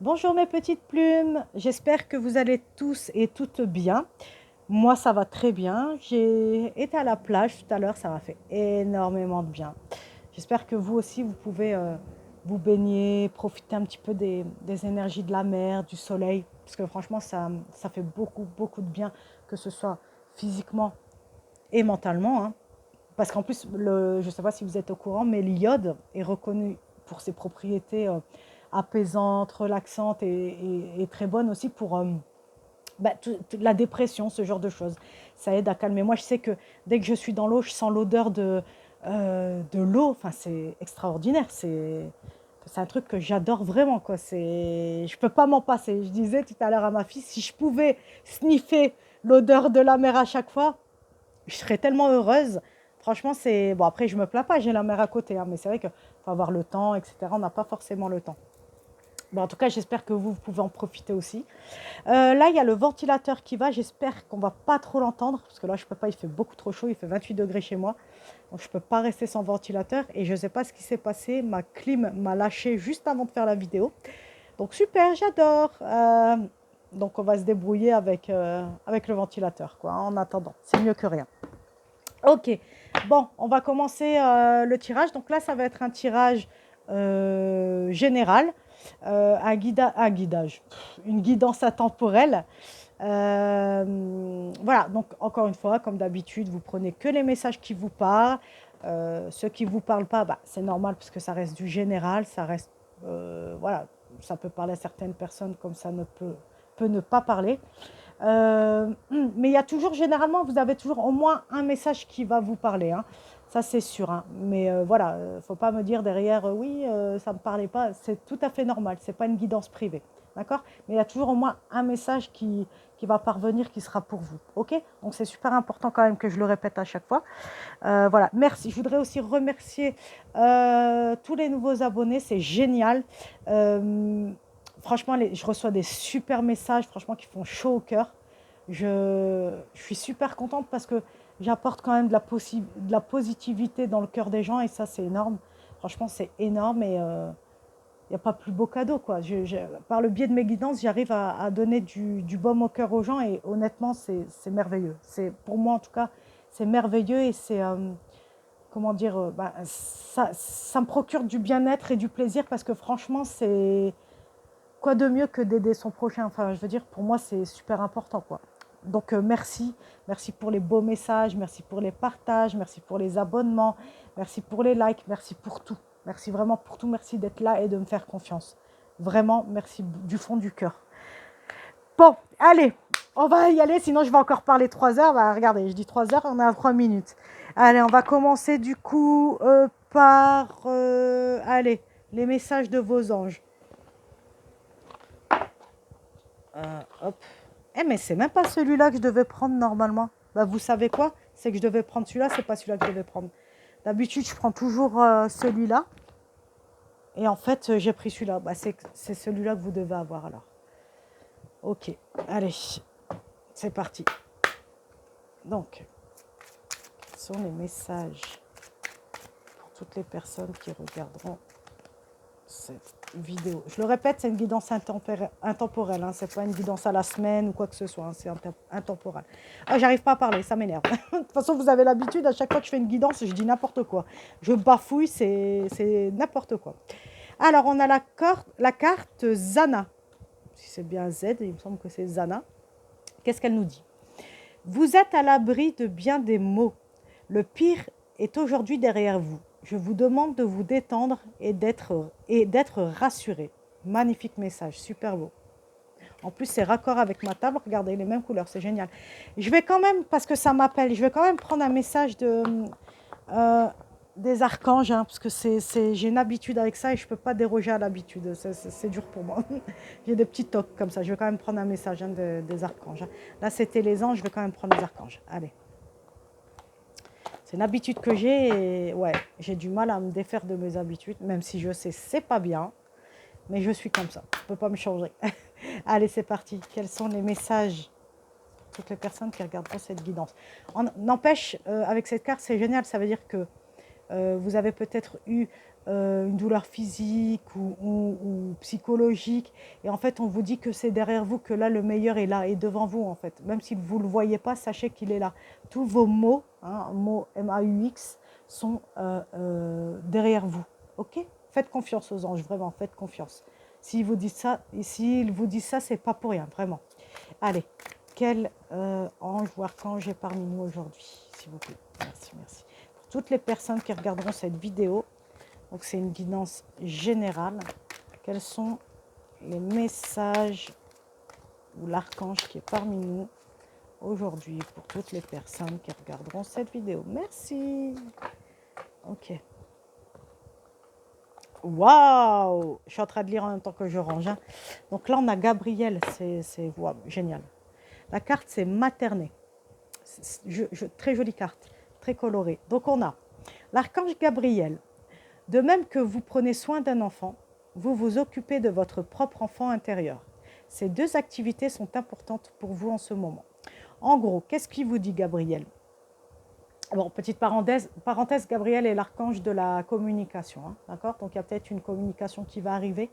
Bonjour mes petites plumes, j'espère que vous allez tous et toutes bien. Moi ça va très bien, j'ai été à la plage tout à l'heure, ça m'a fait énormément de bien. J'espère que vous aussi vous pouvez vous baigner, profiter un petit peu des énergies de la mer, du soleil, parce que franchement ça fait beaucoup de bien, que ce soit physiquement et mentalement, hein. Parce qu'en plus, je ne sais pas si vous êtes au courant, mais l'iode est reconnu pour ses propriétés apaisantes, relaxantes et très bonnes aussi pour la dépression, ce genre de choses. Ça aide à calmer. Moi, je sais que dès que je suis dans l'eau, je sens l'odeur de l'eau. Enfin, c'est extraordinaire. C'est un truc que j'adore vraiment, quoi. Je peux pas m'en passer. Je disais tout à l'heure à ma fille, si je pouvais sniffer l'odeur de la mer à chaque fois, je serais tellement heureuse. Franchement, c'est... Bon, après, je me plains pas, j'ai la mer à côté, hein, mais c'est vrai qu'il faut avoir le temps, etc. On n'a pas forcément le temps. Bon, en tout cas, j'espère que vous pouvez en profiter aussi. Là, il y a le ventilateur qui va. J'espère qu'on va pas trop l'entendre, parce que là, je peux pas, il fait beaucoup trop chaud, il fait 28 degrés chez moi. Donc, je peux pas rester sans ventilateur. Et je sais pas ce qui s'est passé. Ma clim m'a lâché juste avant de faire la vidéo. Donc, super, j'adore. Donc, on va se débrouiller avec le ventilateur, quoi, en attendant. C'est mieux que rien. Ok, bon, on va commencer le tirage. Donc là, ça va être un tirage général, un guidage, une guidance intemporelle. Voilà, donc encore une fois, comme d'habitude, vous prenez que les messages qui vous parlent. Ceux qui ne vous parlent pas, bah, c'est normal parce que ça reste du général, ça reste, voilà, ça peut parler à certaines personnes comme ça peut ne pas parler. Mais il y a toujours, généralement, vous avez toujours au moins un message qui va vous parler, hein. Ça, c'est sûr, hein. Mais voilà, il ne faut pas me dire derrière, oui, ça ne me parlait pas. C'est tout à fait normal. Ce n'est pas une guidance privée. D'accord? Mais il y a toujours au moins un message qui va parvenir, qui sera pour vous. OK? Donc, c'est super important quand même que je le répète à chaque fois. Voilà, merci. Je voudrais aussi remercier tous les nouveaux abonnés. C'est génial. Franchement, je reçois des super messages, franchement, qui font chaud au cœur. Je suis super contente parce que j'apporte quand même de la positivité dans le cœur des gens et ça, c'est énorme. Franchement, c'est énorme et il n'y a pas plus beau cadeau, quoi. Par le biais de mes guidances, j'arrive à donner du baume au cœur aux gens et honnêtement, c'est merveilleux. Pour moi, en tout cas, c'est merveilleux et c'est, comment dire, ça me procure du bien-être et du plaisir parce que franchement, c'est quoi de mieux que d'aider son prochain. Enfin, je veux dire, pour moi, c'est super important, quoi. Donc, merci. Merci pour les beaux messages, merci pour les partages, merci pour les abonnements, merci pour les likes, merci pour tout. Merci vraiment pour tout. Merci d'être là et de me faire confiance. Vraiment, merci du fond du cœur. Bon, allez, on va y aller, sinon je vais encore parler 3 heures. Bah, regardez, je dis 3 heures, on est à 3 minutes. Allez, on va commencer du coup par, allez, les messages de vos anges. Hop. Eh, mais c'est même pas celui-là que je devais prendre normalement. Bah, vous savez quoi? C'est que je devais prendre celui-là, c'est pas celui-là que je devais prendre. D'habitude, je prends toujours celui-là. Et en fait, j'ai pris celui-là. Bah, c'est celui-là que vous devez avoir alors. Ok, allez, c'est parti. Donc, quels sont les messages pour toutes les personnes qui regarderont cette vidéo? Je le répète, c'est une guidance intemporelle, hein, c'est pas une guidance à la semaine ou quoi que ce soit, hein, c'est intemporel. Ah, j'arrive pas à parler, ça m'énerve. De toute façon, vous avez l'habitude, à chaque fois que je fais une guidance, je dis n'importe quoi. Je bafouille, c'est n'importe quoi. Alors, on a la carte Zana. Si c'est bien Z, il me semble que c'est Zana. Qu'est-ce qu'elle nous dit? Vous êtes à l'abri de bien des maux. Le pire est aujourd'hui derrière vous. Je vous demande de vous détendre et d'être rassuré. Magnifique message, super beau. En plus, c'est raccord avec ma table. Regardez, les mêmes couleurs, c'est génial. Je vais quand même, parce que ça m'appelle, je vais quand même prendre un message des archanges, hein, parce que j'ai une habitude avec ça et je ne peux pas déroger à l'habitude. C'est dur pour moi. J'ai des petits tocs comme ça. Je vais quand même prendre un message, hein, des archanges. Là, c'était les anges, je vais quand même prendre les archanges. Allez. C'est une habitude que j'ai et ouais, j'ai du mal à me défaire de mes habitudes, même si je sais c'est pas bien, mais je suis comme ça. Je ne peux pas me changer. Allez, c'est parti. Quels sont les messages? Toutes les personnes qui regarderont cette guidance. N'empêche, avec cette carte, c'est génial. Ça veut dire que vous avez peut-être eu une douleur physique ou psychologique. Et en fait, on vous dit que c'est derrière vous, que là, le meilleur est là, et devant vous, en fait. Même si vous ne le voyez pas, sachez qu'il est là. Tous vos mots, hein, mots M-A-U-X, sont derrière vous. Ok? Faites confiance aux anges, vraiment, faites confiance. S'ils vous disent ça, c'est pas pour rien, vraiment. Allez, quel ange ou archange est parmi nous aujourd'hui, s'il vous plaît. Merci, merci. Pour toutes les personnes qui regarderont cette vidéo, donc c'est une guidance générale. Quels sont les messages ou l'archange qui est parmi nous aujourd'hui pour toutes les personnes qui regarderont cette vidéo? Merci. Ok. Waouh! Je suis en train de lire en même temps que je range. Hein. Donc là, on a Gabriel. C'est wow, génial. La carte, c'est materné. Très jolie carte, très colorée. Donc on a l'archange Gabriel. De même que vous prenez soin d'un enfant, vous vous occupez de votre propre enfant intérieur. Ces deux activités sont importantes pour vous en ce moment. En gros, qu'est-ce qu'il vous dit Gabriel? Bon, petite parenthèse, Gabriel est l'archange de la communication, hein, d'accord? Donc il y a peut-être une communication qui va arriver,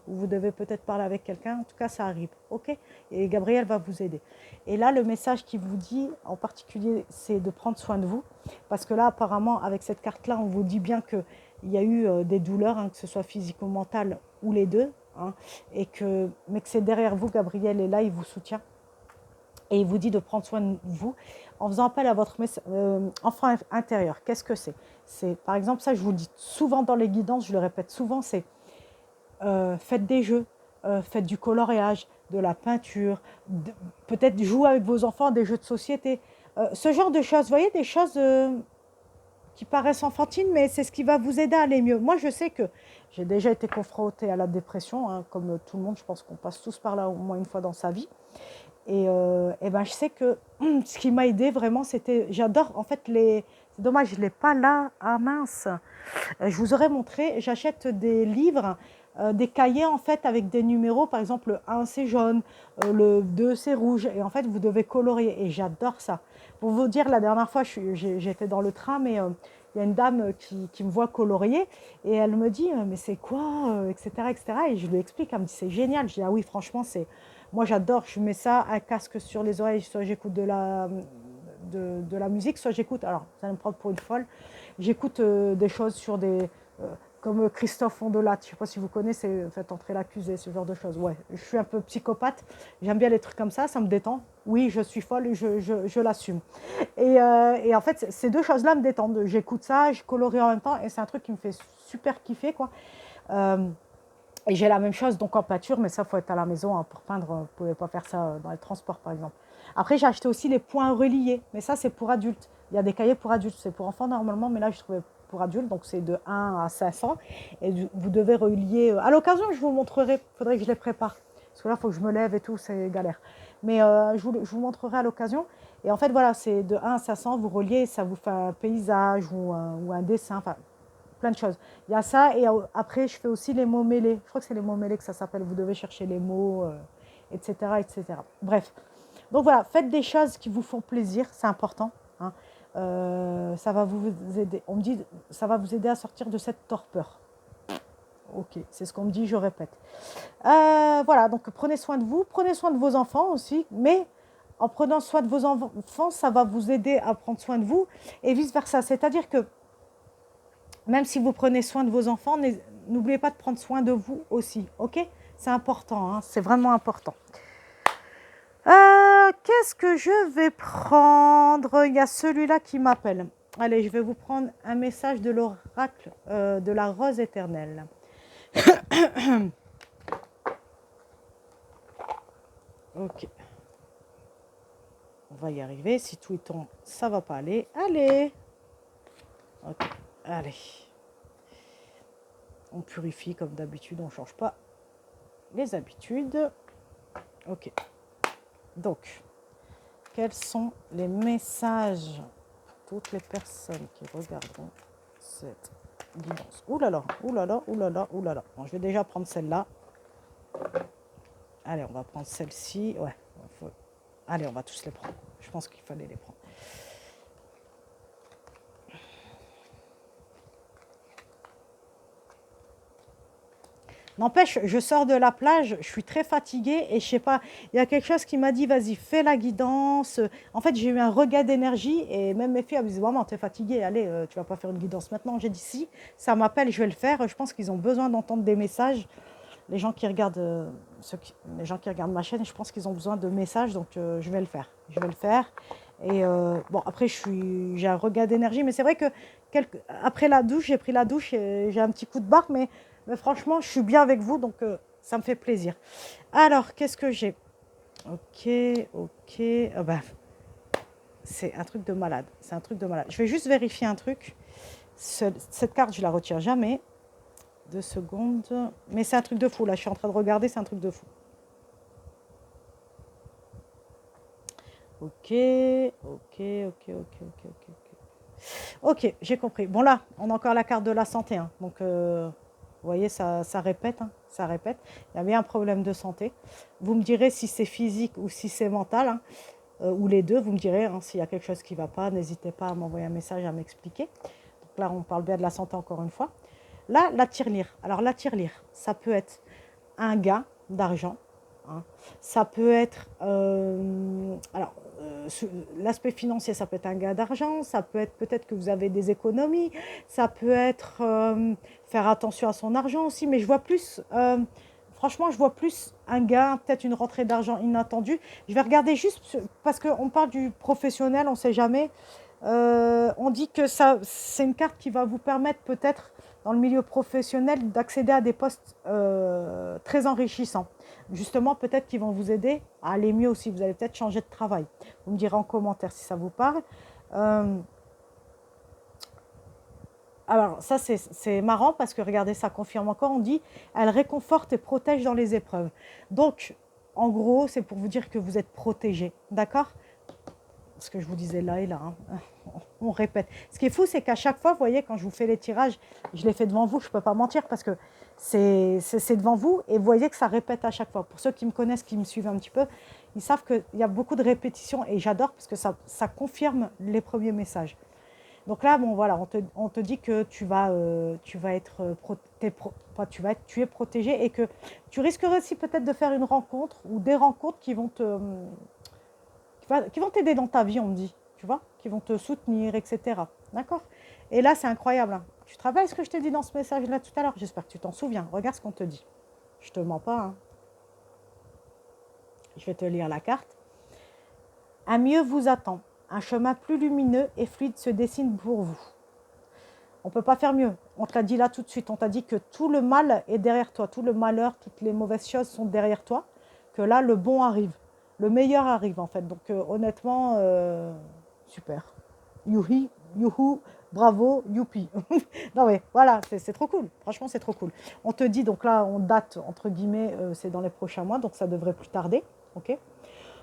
ou vous devez peut-être parler avec quelqu'un, en tout cas ça arrive, ok? Et Gabriel va vous aider. Et là, le message qu'il vous dit, en particulier, c'est de prendre soin de vous, parce que là, apparemment, avec cette carte-là, on vous dit bien qu'il y a eu des douleurs, hein, que ce soit physique ou mentale, ou les deux, hein, mais que c'est derrière vous, Gabriel est là, il vous soutient. Et il vous dit de prendre soin de vous en faisant appel à votre enfant intérieur. Qu'est-ce que c'est? C'est, par exemple, ça je vous le dis souvent dans les guidances, je le répète souvent, c'est faites des jeux, faites du coloriage, de la peinture, peut-être jouer avec vos enfants à des jeux de société. Ce genre de choses, vous voyez, des choses qui paraissent enfantines, mais c'est ce qui va vous aider à aller mieux. Moi, je sais que j'ai déjà été confrontée à la dépression, hein, comme tout le monde, je pense qu'on passe tous par là au moins une fois dans sa vie. Et ben, je sais que ce qui m'a aidé vraiment, c'était, j'adore, en fait, c'est dommage, je ne l'ai pas là, ah mince, je vous aurais montré, j'achète des livres, des cahiers en fait avec des numéros, par exemple le 1 c'est jaune, le 2 c'est rouge, et en fait vous devez colorier, et j'adore ça. Pour vous dire, la dernière fois, j'étais dans le train, mais il y a une dame qui me voit colorier, et elle me dit, mais c'est quoi, etc., etc., et je lui explique, elle me dit, c'est génial, je dis, ah oui, franchement, moi j'adore, je mets ça, un casque sur les oreilles, soit j'écoute de la musique, soit j'écoute, alors ça me prend pour une folle, j'écoute des choses sur comme Christophe Ondelat, je ne sais pas si vous connaissez, faites entrer l'accusé, ce genre de choses. Ouais, je suis un peu psychopathe, j'aime bien les trucs comme ça me détend. Oui, je suis folle et je l'assume. Et en fait, ces deux choses-là me détendent. J'écoute ça, je colorie en même temps, et c'est un truc qui me fait super kiffer, quoi. Et j'ai la même chose donc en peinture, mais ça, il faut être à la maison, hein, pour peindre. Vous ne pouvez pas faire ça dans les transports, par exemple. Après, j'ai acheté aussi les points reliés, mais ça, c'est pour adultes. Il y a des cahiers pour adultes, c'est pour enfants normalement, mais là, je trouvais pour adultes, donc c'est de 1 à 500. Et vous devez relier. À l'occasion, je vous montrerai, il faudrait que je les prépare. Parce que là, il faut que je me lève et tout, c'est galère. Mais je vous montrerai à l'occasion. Et en fait, voilà, c'est de 1 à 500, vous reliez, ça vous fait un paysage ou un dessin, enfin, plein de choses. Il y a ça, et après, je fais aussi les mots mêlés. Je crois que c'est les mots mêlés que ça s'appelle. Vous devez chercher les mots, etc., etc. Bref. Donc voilà, faites des choses qui vous font plaisir, c'est important. Hein. Ça va vous aider. On me dit, ça va vous aider à sortir de cette torpeur. Ok, c'est ce qu'on me dit, je répète. Voilà, donc prenez soin de vous, prenez soin de vos enfants aussi, mais en prenant soin de vos enfants, ça va vous aider à prendre soin de vous et vice-versa. C'est-à-dire que même si vous prenez soin de vos enfants, n'oubliez pas de prendre soin de vous aussi, ok? C'est important, hein, c'est vraiment important. Qu'est-ce que je vais prendre? Il y a celui-là qui m'appelle. Allez, je vais vous prendre un message de l'oracle de la rose éternelle. Ok. On va y arriver. Si tout tombe, ça va pas aller. Allez. Ok. Allez. On purifie comme d'habitude, on ne change pas les habitudes. Ok. Donc, quels sont les messages pour toutes les personnes qui regarderont cette guidance? Ouh là là, ouh là là, ouh là là, ouh là là. Bon, je vais déjà prendre celle-là. Allez, on va prendre celle-ci. Ouais. Allez, on va tous les prendre. Je pense qu'il fallait les prendre. N'empêche, je sors de la plage, je suis très fatiguée et je sais pas, il y a quelque chose qui m'a dit, vas-y, fais la guidance. En fait, j'ai eu un regain d'énergie et même mes filles elles me disent, maman, t'es fatiguée, allez, tu vas pas faire une guidance maintenant. J'ai dit, si, ça m'appelle, je vais le faire. Je pense qu'ils ont besoin d'entendre des messages. Les gens qui regardent, les gens qui regardent ma chaîne, je pense qu'ils ont besoin de messages, donc je vais le faire. Je vais le faire. Et bon, après, j'ai un regain d'énergie, mais c'est vrai que après la douche, j'ai pris la douche et j'ai un petit coup de barre, mais franchement, je suis bien avec vous, donc ça me fait plaisir. Alors, qu'est-ce que j'ai? Ok, ok. Ah bah, c'est un truc de malade. C'est un truc de malade. Je vais juste vérifier un truc. Cette carte, je la retiens jamais. 2 secondes. Mais c'est un truc de fou, là. Je suis en train de regarder, c'est un truc de fou. Ok, ok, ok, ok, ok, ok. Ok, j'ai compris. Bon, là, on a encore la carte de la santé. Hein. Donc, vous voyez, ça répète. Hein, ça répète. Il y a bien un problème de santé. Vous me direz si c'est physique ou si c'est mental. Hein, ou les deux. Vous me direz hein, s'il y a quelque chose qui ne va pas. N'hésitez pas à m'envoyer un message, à m'expliquer. Donc là, on parle bien de la santé encore une fois. Là, la tirelire. Alors, la tirelire, ça peut être un gain d'argent. Hein. Ça peut être... alors, l'aspect financier, ça peut être un gain d'argent. Ça peut être peut-être que vous avez des économies. Ça peut être faire attention à son argent aussi. Mais je vois plus... franchement, je vois plus un gain, peut-être une rentrée d'argent inattendue. Je vais regarder juste, parce qu'on parle du professionnel, on ne sait jamais. On dit que c'est une carte qui va vous permettre peut-être dans le milieu professionnel d'accéder à des postes très enrichissants. Justement, peut-être qu'ils vont vous aider à aller mieux aussi. Vous allez peut-être changer de travail. Vous me direz en commentaire si ça vous parle. Alors ça c'est marrant parce que regardez, ça confirme encore, on dit elle réconforte et protège dans les épreuves. Donc en gros c'est pour vous dire que vous êtes protégé, d'accord? Ce que je vous disais là et là, hein. On répète. Ce qui est fou, c'est qu'à chaque fois, vous voyez, quand je vous fais les tirages, je les fais devant vous, je ne peux pas mentir parce que c'est devant vous et vous voyez que ça répète à chaque fois. Pour ceux qui me connaissent, qui me suivent un petit peu, ils savent qu'il y a beaucoup de répétitions et j'adore parce que ça confirme les premiers messages. Donc là, bon voilà, on te dit que tu vas être tu es protégé et que tu risquerais aussi peut-être de faire une rencontre ou des rencontres qui vont t'aider dans ta vie, on me dit, tu vois, qui vont te soutenir, etc. D'accord? Et là, c'est incroyable. Hein. Tu travailles ce que je t'ai dit dans ce message-là tout à l'heure. J'espère que tu t'en souviens. Regarde ce qu'on te dit. Je te mens pas. Hein. Je vais te lire la carte. Un mieux vous attend. Un chemin plus lumineux et fluide se dessine pour vous. On ne peut pas faire mieux. On te l'a dit là tout de suite. On t'a dit que tout le mal est derrière toi. Tout le malheur, toutes les mauvaises choses sont derrière toi. Que là, le bon arrive. Le meilleur arrive en fait. Donc honnêtement, super. Youhou, bravo, youpi. Non mais voilà, c'est trop cool. Franchement, c'est trop cool. On te dit, donc là, on date, entre guillemets, c'est dans les prochains mois, donc ça devrait plus tarder. Ok.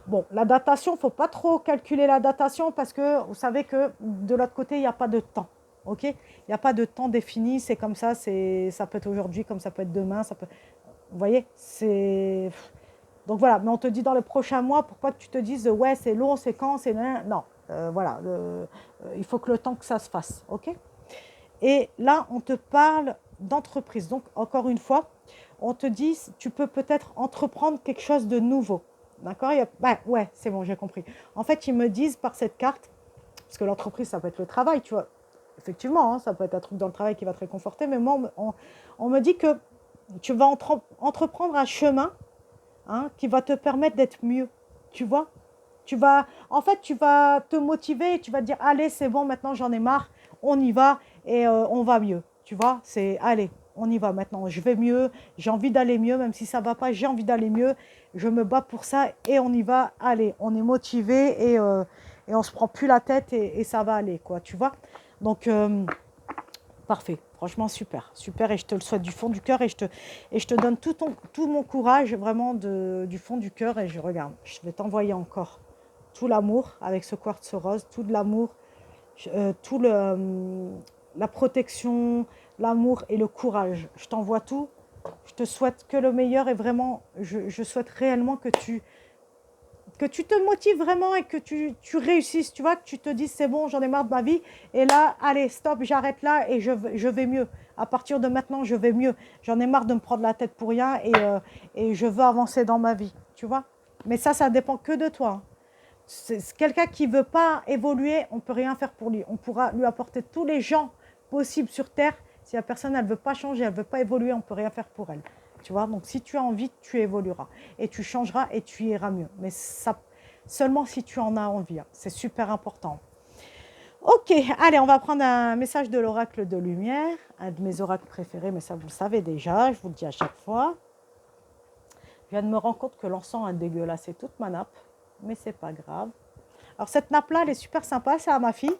Bon, la datation, il ne faut pas trop calculer la datation parce que vous savez que de l'autre côté, il n'y a pas de temps. Ok. Il n'y a pas de temps défini, c'est comme ça, ça peut être aujourd'hui comme ça peut être demain. Vous voyez, c'est... Donc voilà, mais on te dit dans les prochains mois, pour pas que tu te dises, ouais, c'est long, c'est quand, c'est... Non, voilà, il faut que le temps que ça se fasse, ok? Et là, on te parle d'entreprise. Donc, encore une fois, on te dit, tu peux peut-être entreprendre quelque chose de nouveau, d'accord? Ouais, c'est bon, j'ai compris. En fait, ils me disent par cette carte, parce que l'entreprise, ça peut être le travail, tu vois. Effectivement, hein, ça peut être un truc dans le travail qui va te réconforter, mais moi, on me dit que tu vas entreprendre un chemin hein, qui va te permettre d'être mieux, tu vois. En fait, tu vas te motiver et tu vas te dire, allez, c'est bon, maintenant j'en ai marre, on y va et on va mieux, tu vois. C'est, allez, on y va maintenant, je vais mieux, j'ai envie d'aller mieux, même si ça ne va pas, j'ai envie d'aller mieux, je me bats pour ça et on y va, allez, on est motivé et on ne se prend plus la tête et ça va aller, quoi, tu vois. Donc, parfait, franchement super, super et je te le souhaite du fond du cœur et je te donne tout mon courage vraiment du fond du cœur et je vais t'envoyer encore tout l'amour avec ce quartz rose, tout de l'amour, la protection, l'amour et le courage. Je t'envoie tout, je te souhaite que le meilleur et vraiment, je souhaite réellement que tu te motives vraiment et que tu réussisses, tu vois, que tu te dises c'est bon, j'en ai marre de ma vie et là, allez, stop, j'arrête là et je vais mieux. À partir de maintenant, je vais mieux. J'en ai marre de me prendre la tête pour rien et je veux avancer dans ma vie, tu vois. Mais ça dépend que de toi, hein. C'est quelqu'un qui ne veut pas évoluer, on ne peut rien faire pour lui. On pourra lui apporter tous les gens possibles sur Terre. Si la personne, elle ne veut pas changer, elle ne veut pas évoluer, on ne peut rien faire pour elle. Tu vois, donc si tu as envie, tu évolueras. Et tu changeras et tu iras mieux. Mais ça, seulement si tu en as envie, hein. C'est super important. Ok, allez, on va prendre un message de l'oracle de lumière. Un de mes oracles préférés, mais ça, vous le savez déjà. Je vous le dis à chaque fois. Je viens de me rendre compte que l'encens a dégueulassé toute ma nappe. Mais c'est pas grave. Alors cette nappe-là, elle est super sympa, c'est à ma fille.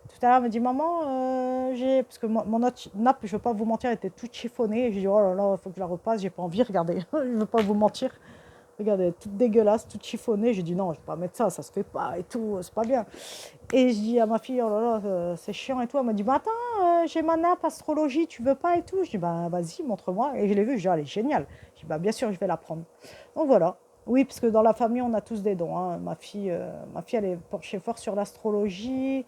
Tout à l'heure, elle me dit, maman, parce que mon autre nappe, je ne vais pas vous mentir, elle était toute chiffonnée. Et j'ai dit, oh là là, il faut que je la repasse, j'ai pas envie, regardez, je ne veux pas vous mentir. Regardez, elle est toute dégueulasse, toute chiffonnée. J'ai dit, non, je ne vais pas mettre ça, ça se fait pas et tout, c'est pas bien. Et je dis à ma fille, oh là là, c'est chiant et tout. Elle m'a dit, bah attends, j'ai ma nappe astrologie, tu veux pas et tout. Je dis, bah vas-y, montre-moi. Et je l'ai vue, je dis, elle est géniale. Je dis, bah bien sûr, je vais la prendre. Donc voilà. Oui, parce que dans la famille, on a tous des dons, hein. Ma fille, elle est penchée fort sur l'astrologie.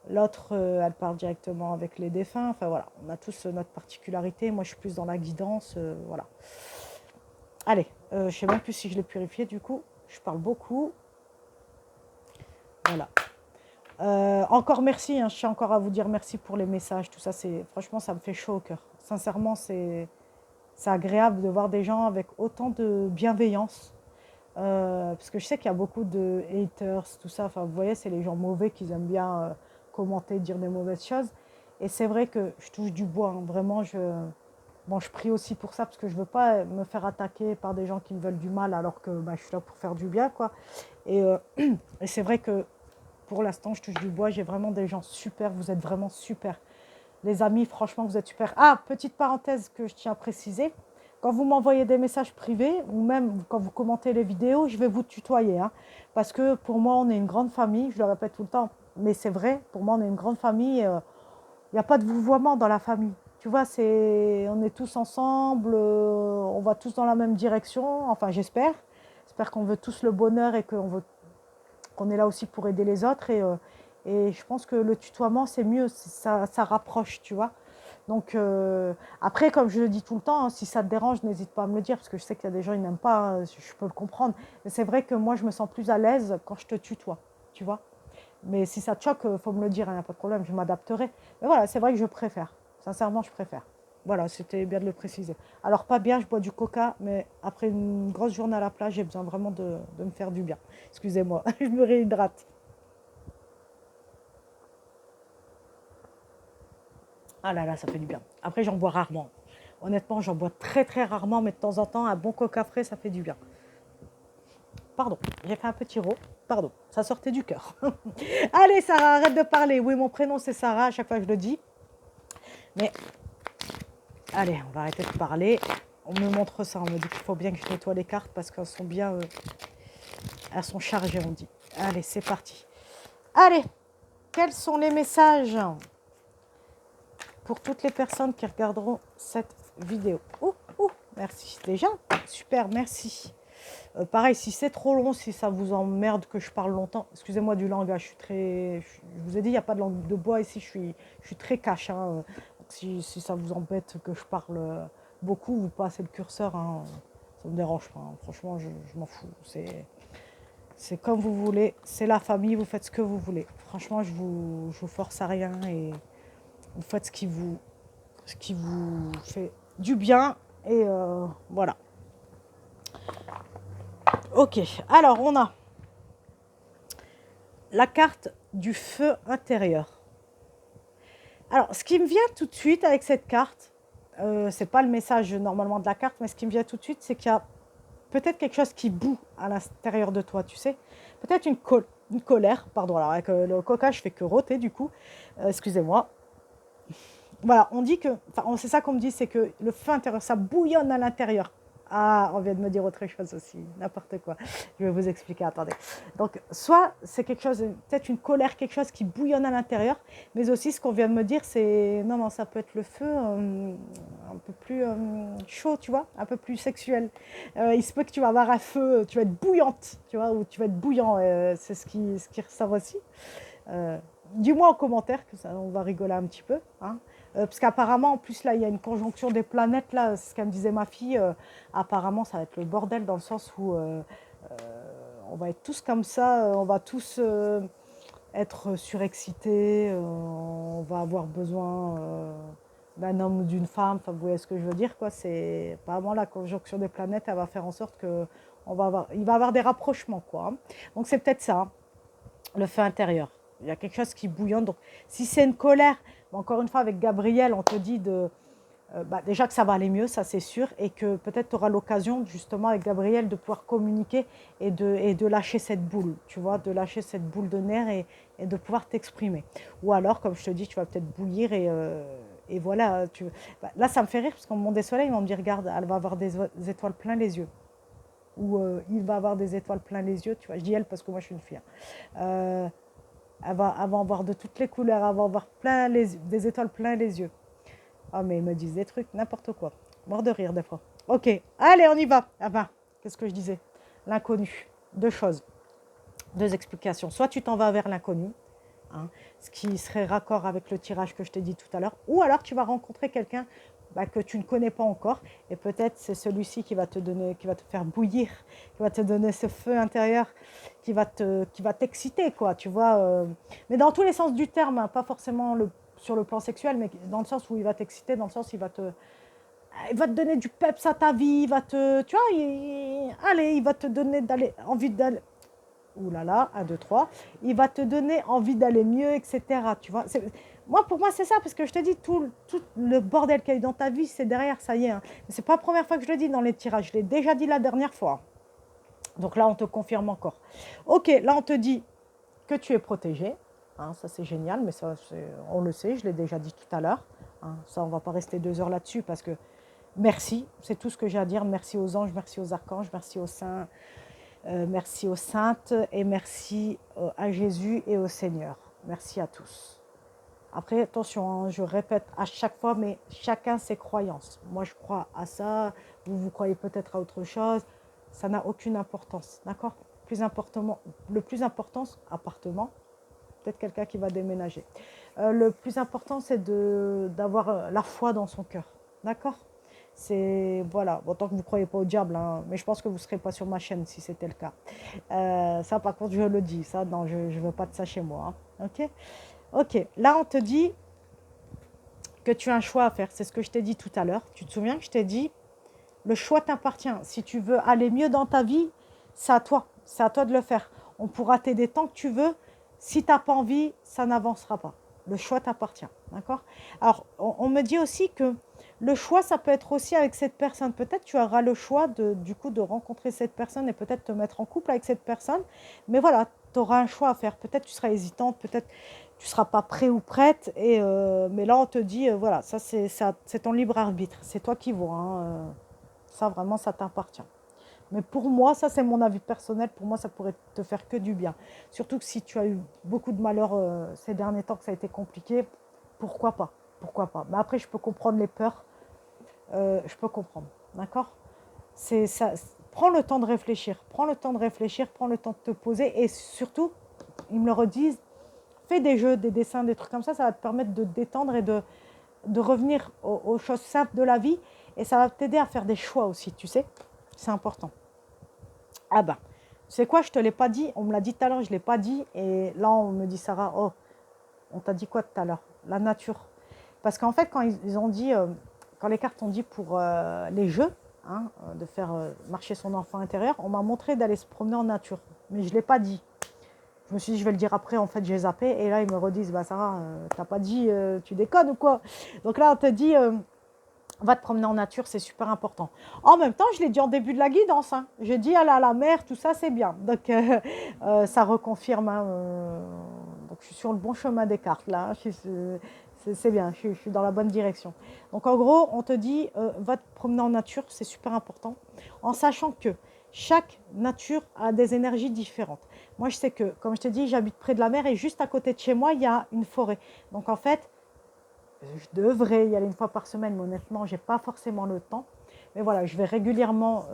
L'autre, elle parle directement avec les défunts. Enfin voilà, on a tous notre particularité. Moi, je suis plus dans la guidance. Voilà. Allez, je ne sais même plus si je l'ai purifié du coup. Je parle beaucoup. Voilà. Encore merci, hein, je tiens encore à vous dire merci pour les messages. Tout ça, franchement, ça me fait chaud au cœur. Sincèrement, c'est agréable de voir des gens avec autant de bienveillance. Parce que je sais qu'il y a beaucoup de haters, tout ça. Enfin, vous voyez, c'est les gens mauvais qui aiment bien commenter, dire des mauvaises choses. Et c'est vrai que je touche du bois, hein. Vraiment, je prie aussi pour ça parce que je ne veux pas me faire attaquer par des gens qui me veulent du mal alors que bah, je suis là pour faire du bien, quoi. Et, et c'est vrai que pour l'instant, je touche du bois. J'ai vraiment des gens super. Vous êtes vraiment super. Les amis, franchement, vous êtes super. Ah, petite parenthèse que je tiens à préciser. Quand vous m'envoyez des messages privés ou même quand vous commentez les vidéos, je vais vous tutoyer, hein, parce que pour moi, on est une grande famille. Je le répète tout le temps, mais c'est vrai. Pour moi, on est une grande famille. Il n'y a pas de vouvoiement dans la famille. Tu vois, on est tous ensemble. On va tous dans la même direction. Enfin, j'espère. J'espère qu'on veut tous le bonheur et qu'on est là aussi pour aider les autres. Et je pense que le tutoiement, c'est mieux. Ça rapproche, tu vois. Donc, après, comme je le dis tout le temps, hein, si ça te dérange, n'hésite pas à me le dire, parce que je sais qu'il y a des gens qui n'aiment pas, hein, je peux le comprendre. Mais c'est vrai que moi, je me sens plus à l'aise quand je te tutoie, tu vois. Mais si ça te choque, il faut me le dire, il n'y a pas de problème, je m'adapterai. Mais voilà, c'est vrai que je préfère. Sincèrement, je préfère. Voilà, c'était bien de le préciser. Alors, pas bien, je bois du coca, mais après une grosse journée à la plage, j'ai besoin vraiment de me faire du bien. Excusez-moi, je me réhydrate. Ah là là, ça fait du bien. Après, j'en bois rarement. Honnêtement, j'en bois très très rarement, mais de temps en temps, un bon coca frais, ça fait du bien. Pardon, j'ai fait un petit rot. Pardon, ça sortait du cœur. Allez, Sarah, arrête de parler. Oui, mon prénom, c'est Sarah, à chaque fois je le dis. Mais, allez, on va arrêter de parler. On me montre ça, on me dit qu'il faut bien que je nettoie les cartes parce qu'elles sont bien... elles sont chargées, on dit. Allez, c'est parti. Allez, quels sont les messages pour toutes les personnes qui regarderont cette vidéo? Merci. Déjà, super, merci. Pareil, si c'est trop long, si ça vous emmerde que je parle longtemps, excusez-moi du langage, je vous ai dit, il n'y a pas de langue de bois ici, je suis très cash, hein. Si ça vous embête que je parle beaucoup, vous passez le curseur, hein, ça ne me dérange pas, hein. Franchement, je m'en fous. C'est comme vous voulez, c'est la famille, vous faites ce que vous voulez. Franchement, je vous force à rien et vous faites ce qui vous fait du bien et voilà. Ok, alors on a la carte du feu intérieur. Alors, ce qui me vient tout de suite avec cette carte, c'est pas le message normalement de la carte, mais ce qui me vient tout de suite, c'est qu'il y a peut-être quelque chose qui bout à l'intérieur de toi, tu sais. Peut-être une colère, pardon, alors avec le coca, je fais que rôter du coup, excusez-moi. Voilà, on dit que, enfin, c'est ça qu'on me dit, c'est que le feu intérieur, ça bouillonne à l'intérieur. Ah, on vient de me dire autre chose aussi, n'importe quoi. Je vais vous expliquer, attendez. Donc, soit c'est quelque chose, peut-être une colère, quelque chose qui bouillonne à l'intérieur, mais aussi ce qu'on vient de me dire, c'est, non, ça peut être le feu un peu plus chaud, tu vois, un peu plus sexuel. Il se peut que tu vas avoir un feu, tu vas être bouillante, tu vois, ou tu vas être bouillant, c'est ce qui ressort aussi. Dis-moi en commentaire, que ça, on va rigoler un petit peu, hein. Parce qu'apparemment, en plus, là, il y a une conjonction des planètes, là, c'est ce qu'elle me disait ma fille. Apparemment, ça va être le bordel dans le sens où on va être tous comme ça, on va tous être surexcités, on va avoir besoin d'un homme ou d'une femme, enfin, vous voyez ce que je veux dire, quoi. C'est apparemment la conjonction des planètes, elle va faire en sorte que il va y avoir des rapprochements, quoi, hein. Donc c'est peut-être ça, hein, le feu intérieur. Il y a quelque chose qui bouillonne. Donc si c'est une colère, encore une fois avec Gabriel, on te dit déjà que ça va aller mieux, ça c'est sûr, et que peut-être tu auras l'occasion justement avec Gabriel de pouvoir communiquer et de lâcher cette boule, tu vois, de lâcher cette boule de nerfs et de pouvoir t'exprimer. Ou alors, comme je te dis, tu vas peut-être bouillir et voilà. Là, ça me fait rire parce qu'au moment des soleils, ils vont me dire, regarde, elle va avoir des étoiles plein les yeux. Ou il va avoir des étoiles plein les yeux, tu vois. Je dis elle parce que moi je suis une fille, hein. Elle va avoir de toutes les couleurs, elle va avoir des étoiles plein les yeux. Ah, mais ils me disent des trucs, n'importe quoi. Mort de rire des fois. Ok, allez, on y va. Ah ben, qu'est-ce que je disais? L'inconnu. Deux choses, deux explications. Soit tu t'en vas vers l'inconnu, hein, ce qui serait raccord avec le tirage que je t'ai dit tout à l'heure, ou alors tu vas rencontrer quelqu'un que tu ne connais pas encore, et peut-être c'est celui-ci qui va te faire bouillir, qui va te donner ce feu intérieur, qui va t'exciter, quoi, tu vois. Mais dans tous les sens du terme, hein, pas forcément sur le plan sexuel, mais dans le sens où il va t'exciter, dans le sens où il va te donner du peps à ta vie, tu vois, allez, il va te donner envie d'aller, ouh là là, 1, 2, 3, il va te donner envie d'aller mieux, etc. Tu vois, pour moi, c'est ça, parce que je te dis, tout le bordel qu'il y a eu dans ta vie, c'est derrière, ça y est, hein. C'est pas la première fois que je le dis dans les tirages, je l'ai déjà dit la dernière fois. Donc là, on te confirme encore. Ok, là, on te dit que tu es protégé, hein, ça c'est génial, mais ça, on le sait, je l'ai déjà dit tout à l'heure, hein. Ça, on va pas rester 2 heures là-dessus, parce que merci, c'est tout ce que j'ai à dire. Merci aux anges, merci aux archanges, merci aux saints, merci aux saintes et merci à Jésus et au Seigneur. Merci à tous. Après, attention, hein, je répète à chaque fois, mais chacun ses croyances. Moi, je crois à ça, vous croyez peut-être à autre chose. Ça n'a aucune importance, d'accord? Le plus important, appartement, peut-être quelqu'un qui va déménager. Le plus important, c'est d'avoir la foi dans son cœur, d'accord? C'est, voilà, bon, tant que vous ne croyez pas au diable, hein, mais je pense que vous ne serez pas sur ma chaîne si c'était le cas. Ça, par contre, je le dis, ça, non, je ne veux pas de ça chez moi, hein, ok? Ok, là, on te dit que tu as un choix à faire. C'est ce que je t'ai dit tout à l'heure. Tu te souviens que je t'ai dit, le choix t'appartient. Si tu veux aller mieux dans ta vie, c'est à toi. C'est à toi de le faire. On pourra t'aider tant que tu veux. Si tu n'as pas envie, ça n'avancera pas. Le choix t'appartient. D'accord? Alors, on me dit aussi que le choix, ça peut être aussi avec cette personne. Peut-être tu auras le choix du coup de rencontrer cette personne et peut-être te mettre en couple avec cette personne. Mais voilà, tu auras un choix à faire. Peut-être tu seras hésitante, peut-être tu ne seras pas prêt ou prête. Mais là, on te dit, voilà, ça c'est ton libre arbitre. C'est toi qui vois, hein. Ça, vraiment, ça t'appartient. Mais pour moi, ça c'est mon avis personnel, pour moi ça pourrait te faire que du bien. Surtout que si tu as eu beaucoup de malheur ces derniers temps, que ça a été compliqué, pourquoi pas? Pourquoi pas? Mais après, je peux comprendre les peurs, je peux comprendre, d'accord? C'est ça. Prends le temps de réfléchir, prends le temps de réfléchir, prends le temps de te poser et surtout, ils me le redisent, fais des jeux, des dessins, des trucs comme ça va te permettre de te détendre et de revenir aux choses simples de la vie et ça va t'aider à faire des choix aussi, tu sais? C'est important. Ah ben, c'est quoi, je te l'ai pas dit, on me l'a dit tout à l'heure, je ne l'ai pas dit, et là on me dit Sarah, oh, on t'a dit quoi tout à l'heure? La nature. Parce qu'en fait, quand ils ont dit, quand les cartes ont dit pour les jeux, hein, de faire marcher son enfant intérieur, on m'a montré d'aller se promener en nature, mais je ne l'ai pas dit. Je me suis dit, je vais le dire après, en fait, j'ai zappé, et là ils me redisent, bah Sarah, t'as pas dit, tu déconnes ou quoi? Donc là on te dit, va te promener en nature, c'est super important. En même temps, je l'ai dit en début de la guidance, hein. J'ai dit aller à la mer, tout ça, c'est bien. Donc, ça reconfirme, hein, donc, je suis sur le bon chemin des cartes, là, hein. C'est bien, je suis dans la bonne direction. Donc, en gros, on te dit, va te promener en nature, c'est super important, en sachant que chaque nature a des énergies différentes. Moi, je sais que, comme je te dis, j'habite près de la mer et juste à côté de chez moi, il y a une forêt. Donc, en fait, je devrais y aller une fois par semaine, mais honnêtement, je n'ai pas forcément le temps. Mais voilà, je vais régulièrement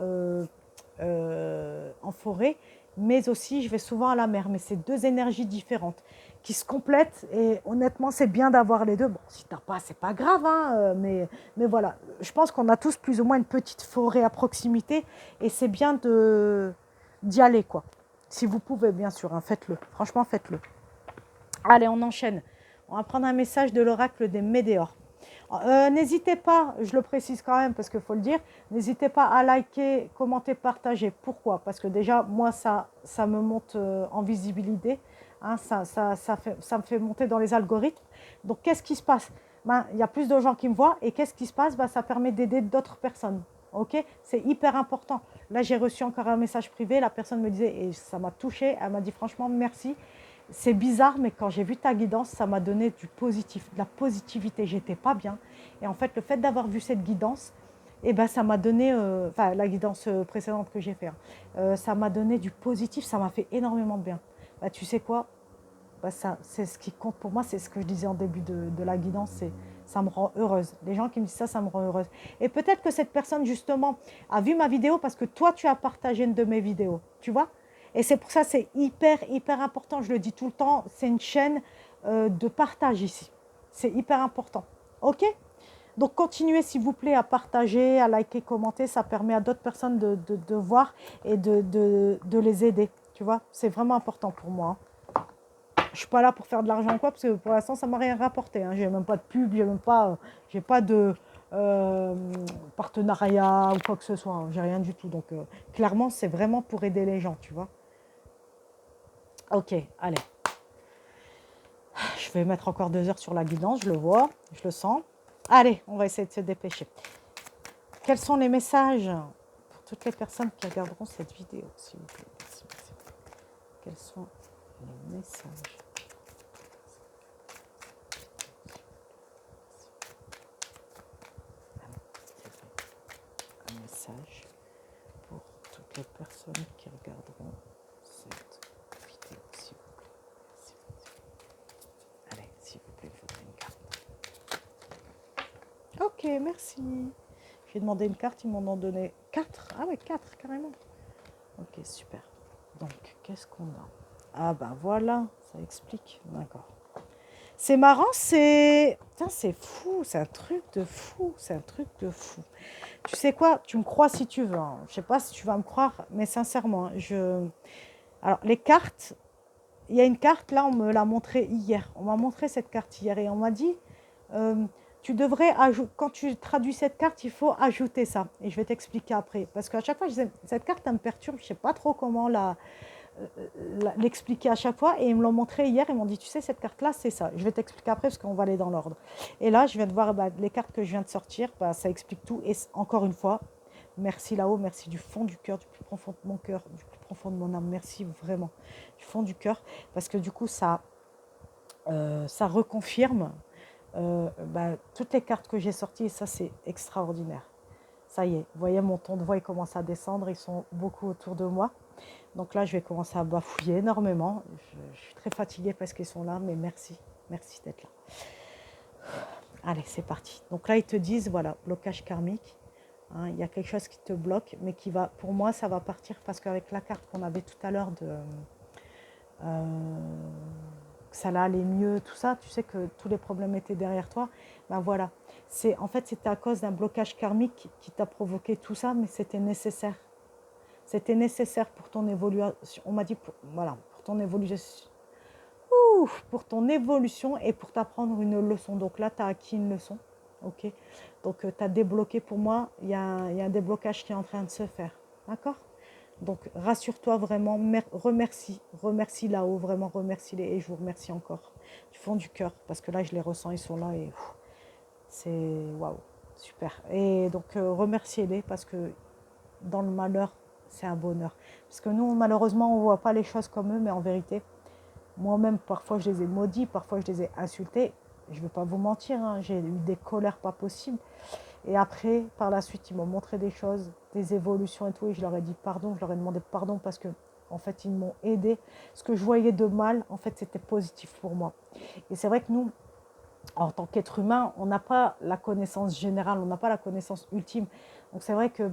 en forêt, mais aussi je vais souvent à la mer. Mais c'est deux énergies différentes qui se complètent et honnêtement, c'est bien d'avoir les deux. Bon, si tu n'as pas, c'est pas grave, hein, mais voilà. Je pense qu'on a tous plus ou moins une petite forêt à proximité et c'est bien d'y aller, quoi. Si vous pouvez, bien sûr, hein, faites-le. Franchement, faites-le. Allez, on enchaîne. On va prendre un message de l'oracle des Médéors. N'hésitez pas, je le précise quand même parce qu'il faut le dire, n'hésitez pas à liker, commenter, partager. Pourquoi? Parce que déjà, moi, ça me monte en visibilité, hein, ça me fait monter dans les algorithmes. Donc, qu'est-ce qui se passe? Ben, il y a plus de gens qui me voient et qu'est-ce qui se passe? Ben, ça permet d'aider d'autres personnes. Ok, c'est hyper important. Là, j'ai reçu encore un message privé, la personne me disait, et ça m'a touchée, elle m'a dit franchement merci. C'est bizarre, mais quand j'ai vu ta guidance, ça m'a donné du positif, de la positivité. J'étais pas bien. Et en fait, le fait d'avoir vu cette guidance, eh ben, ça m'a donné, enfin, la guidance précédente que j'ai faite, hein, ça m'a donné du positif, ça m'a fait énormément de bien. Bah, tu sais quoi? Bah, ça, c'est ce qui compte pour moi, c'est ce que je disais en début de la guidance, c'est ça me rend heureuse. Les gens qui me disent ça, ça me rend heureuse. Et peut-être que cette personne, justement, a vu ma vidéo parce que toi, tu as partagé une de mes vidéos, tu vois? Et c'est pour ça, c'est hyper, hyper important. Je le dis tout le temps, c'est une chaîne de partage ici. C'est hyper important. OK? Donc, continuez, s'il vous plaît, à partager, à liker, commenter. Ça permet à d'autres personnes de voir et de les aider. Tu vois? C'est vraiment important pour moi, hein. Je ne suis pas là pour faire de l'argent ou quoi, parce que pour l'instant, ça ne m'a rien rapporté, hein. Je n'ai même pas de pub, j'ai pas de euh, partenariat ou quoi que ce soit, hein. J'ai rien du tout. Donc, clairement, c'est vraiment pour aider les gens, tu vois. Ok, allez. Je vais mettre encore 2 heures sur la guidance, je le vois, je le sens. Allez, on va essayer de se dépêcher. Quels sont les messages pour toutes les personnes qui regarderont cette vidéo, s'il vous plaît? Merci, merci. Quels sont les messages? Un message pour toutes les personnes qui regarderont cette vidéo, s'il vous plaît. Merci, merci. Allez, s'il vous plaît, il faudrait une carte. Ok, merci. J'ai demandé une carte, ils m'en ont donné 4. Ah ouais, 4 carrément. Ok, super. Donc, qu'est-ce qu'on a? Ah ben voilà, ça explique. D'accord. C'est marrant, c'est... Putain, c'est fou, c'est un truc de fou, c'est un truc de fou. Tu sais quoi? Tu me crois si tu veux, hein. Je ne sais pas si tu vas me croire, mais sincèrement, Alors, les cartes, il y a une carte, là, on me l'a montrée hier. On m'a montré cette carte hier et on m'a dit, euh, tu devrais ajouter, quand tu traduis cette carte, il faut ajouter ça. Et je vais t'expliquer après. Parce qu'à chaque fois, je disais, cette carte, elle me perturbe, je ne sais pas trop comment l'expliquer à chaque fois. Et ils me l'ont montré hier, ils m'ont dit, tu sais, cette carte-là, c'est ça. Je vais t'expliquer après parce qu'on va aller dans l'ordre. Et là, je viens de voir les cartes que je viens de sortir, ça explique tout. Et encore une fois, merci là-haut, merci du fond du cœur, du plus profond de mon cœur, du plus profond de mon âme. Merci vraiment, du fond du cœur. Parce que du coup, ça reconfirme toutes les cartes que j'ai sorties. Et ça, c'est extraordinaire. Ça y est, vous voyez, mon ton de voix, il commence à descendre. Ils sont beaucoup autour de moi. Donc là, je vais commencer à bafouiller énormément. Je suis très fatiguée parce qu'ils sont là, mais merci. Merci d'être là. Allez, c'est parti. Donc là, ils te disent, voilà, blocage karmique. Hein, il y a quelque chose qui te bloque, mais qui va, pour moi, ça va partir parce qu'avec la carte qu'on avait tout à l'heure que ça allait mieux, tout ça, tu sais que tous les problèmes étaient derrière toi. Ben voilà. En fait, c'était à cause d'un blocage karmique qui t'a provoqué tout ça, mais c'était nécessaire. C'était nécessaire pour ton évolution. On m'a dit, voilà, pour ton évolution. Pour ton évolution et pour t'apprendre une leçon. Donc là, tu as acquis une leçon. Ok. Donc, tu as débloqué pour moi. Il y a un déblocage qui est en train de se faire. D'accord? Donc, rassure-toi vraiment. Remercie là-haut. Vraiment, remercie-les. Et je vous remercie encore du fond du cœur. Parce que là, je les ressens. Ils sont là. Et c'est waouh. Super. Et donc, remerciez-les parce que dans le malheur, c'est un bonheur. Parce que nous, malheureusement, on ne voit pas les choses comme eux, mais en vérité, moi-même, parfois, je les ai maudits, parfois, je les ai insultés. Je ne vais pas vous mentir, hein, j'ai eu des colères pas possibles. Et après, par la suite, ils m'ont montré des choses, des évolutions et tout, et je leur ai dit pardon, je leur ai demandé pardon parce que, en fait, ils m'ont aidé. Ce que je voyais de mal, en fait, c'était positif pour moi. Et c'est vrai que nous, en tant qu'être humain, on n'a pas la connaissance générale, on n'a pas la connaissance ultime. Donc c'est vrai que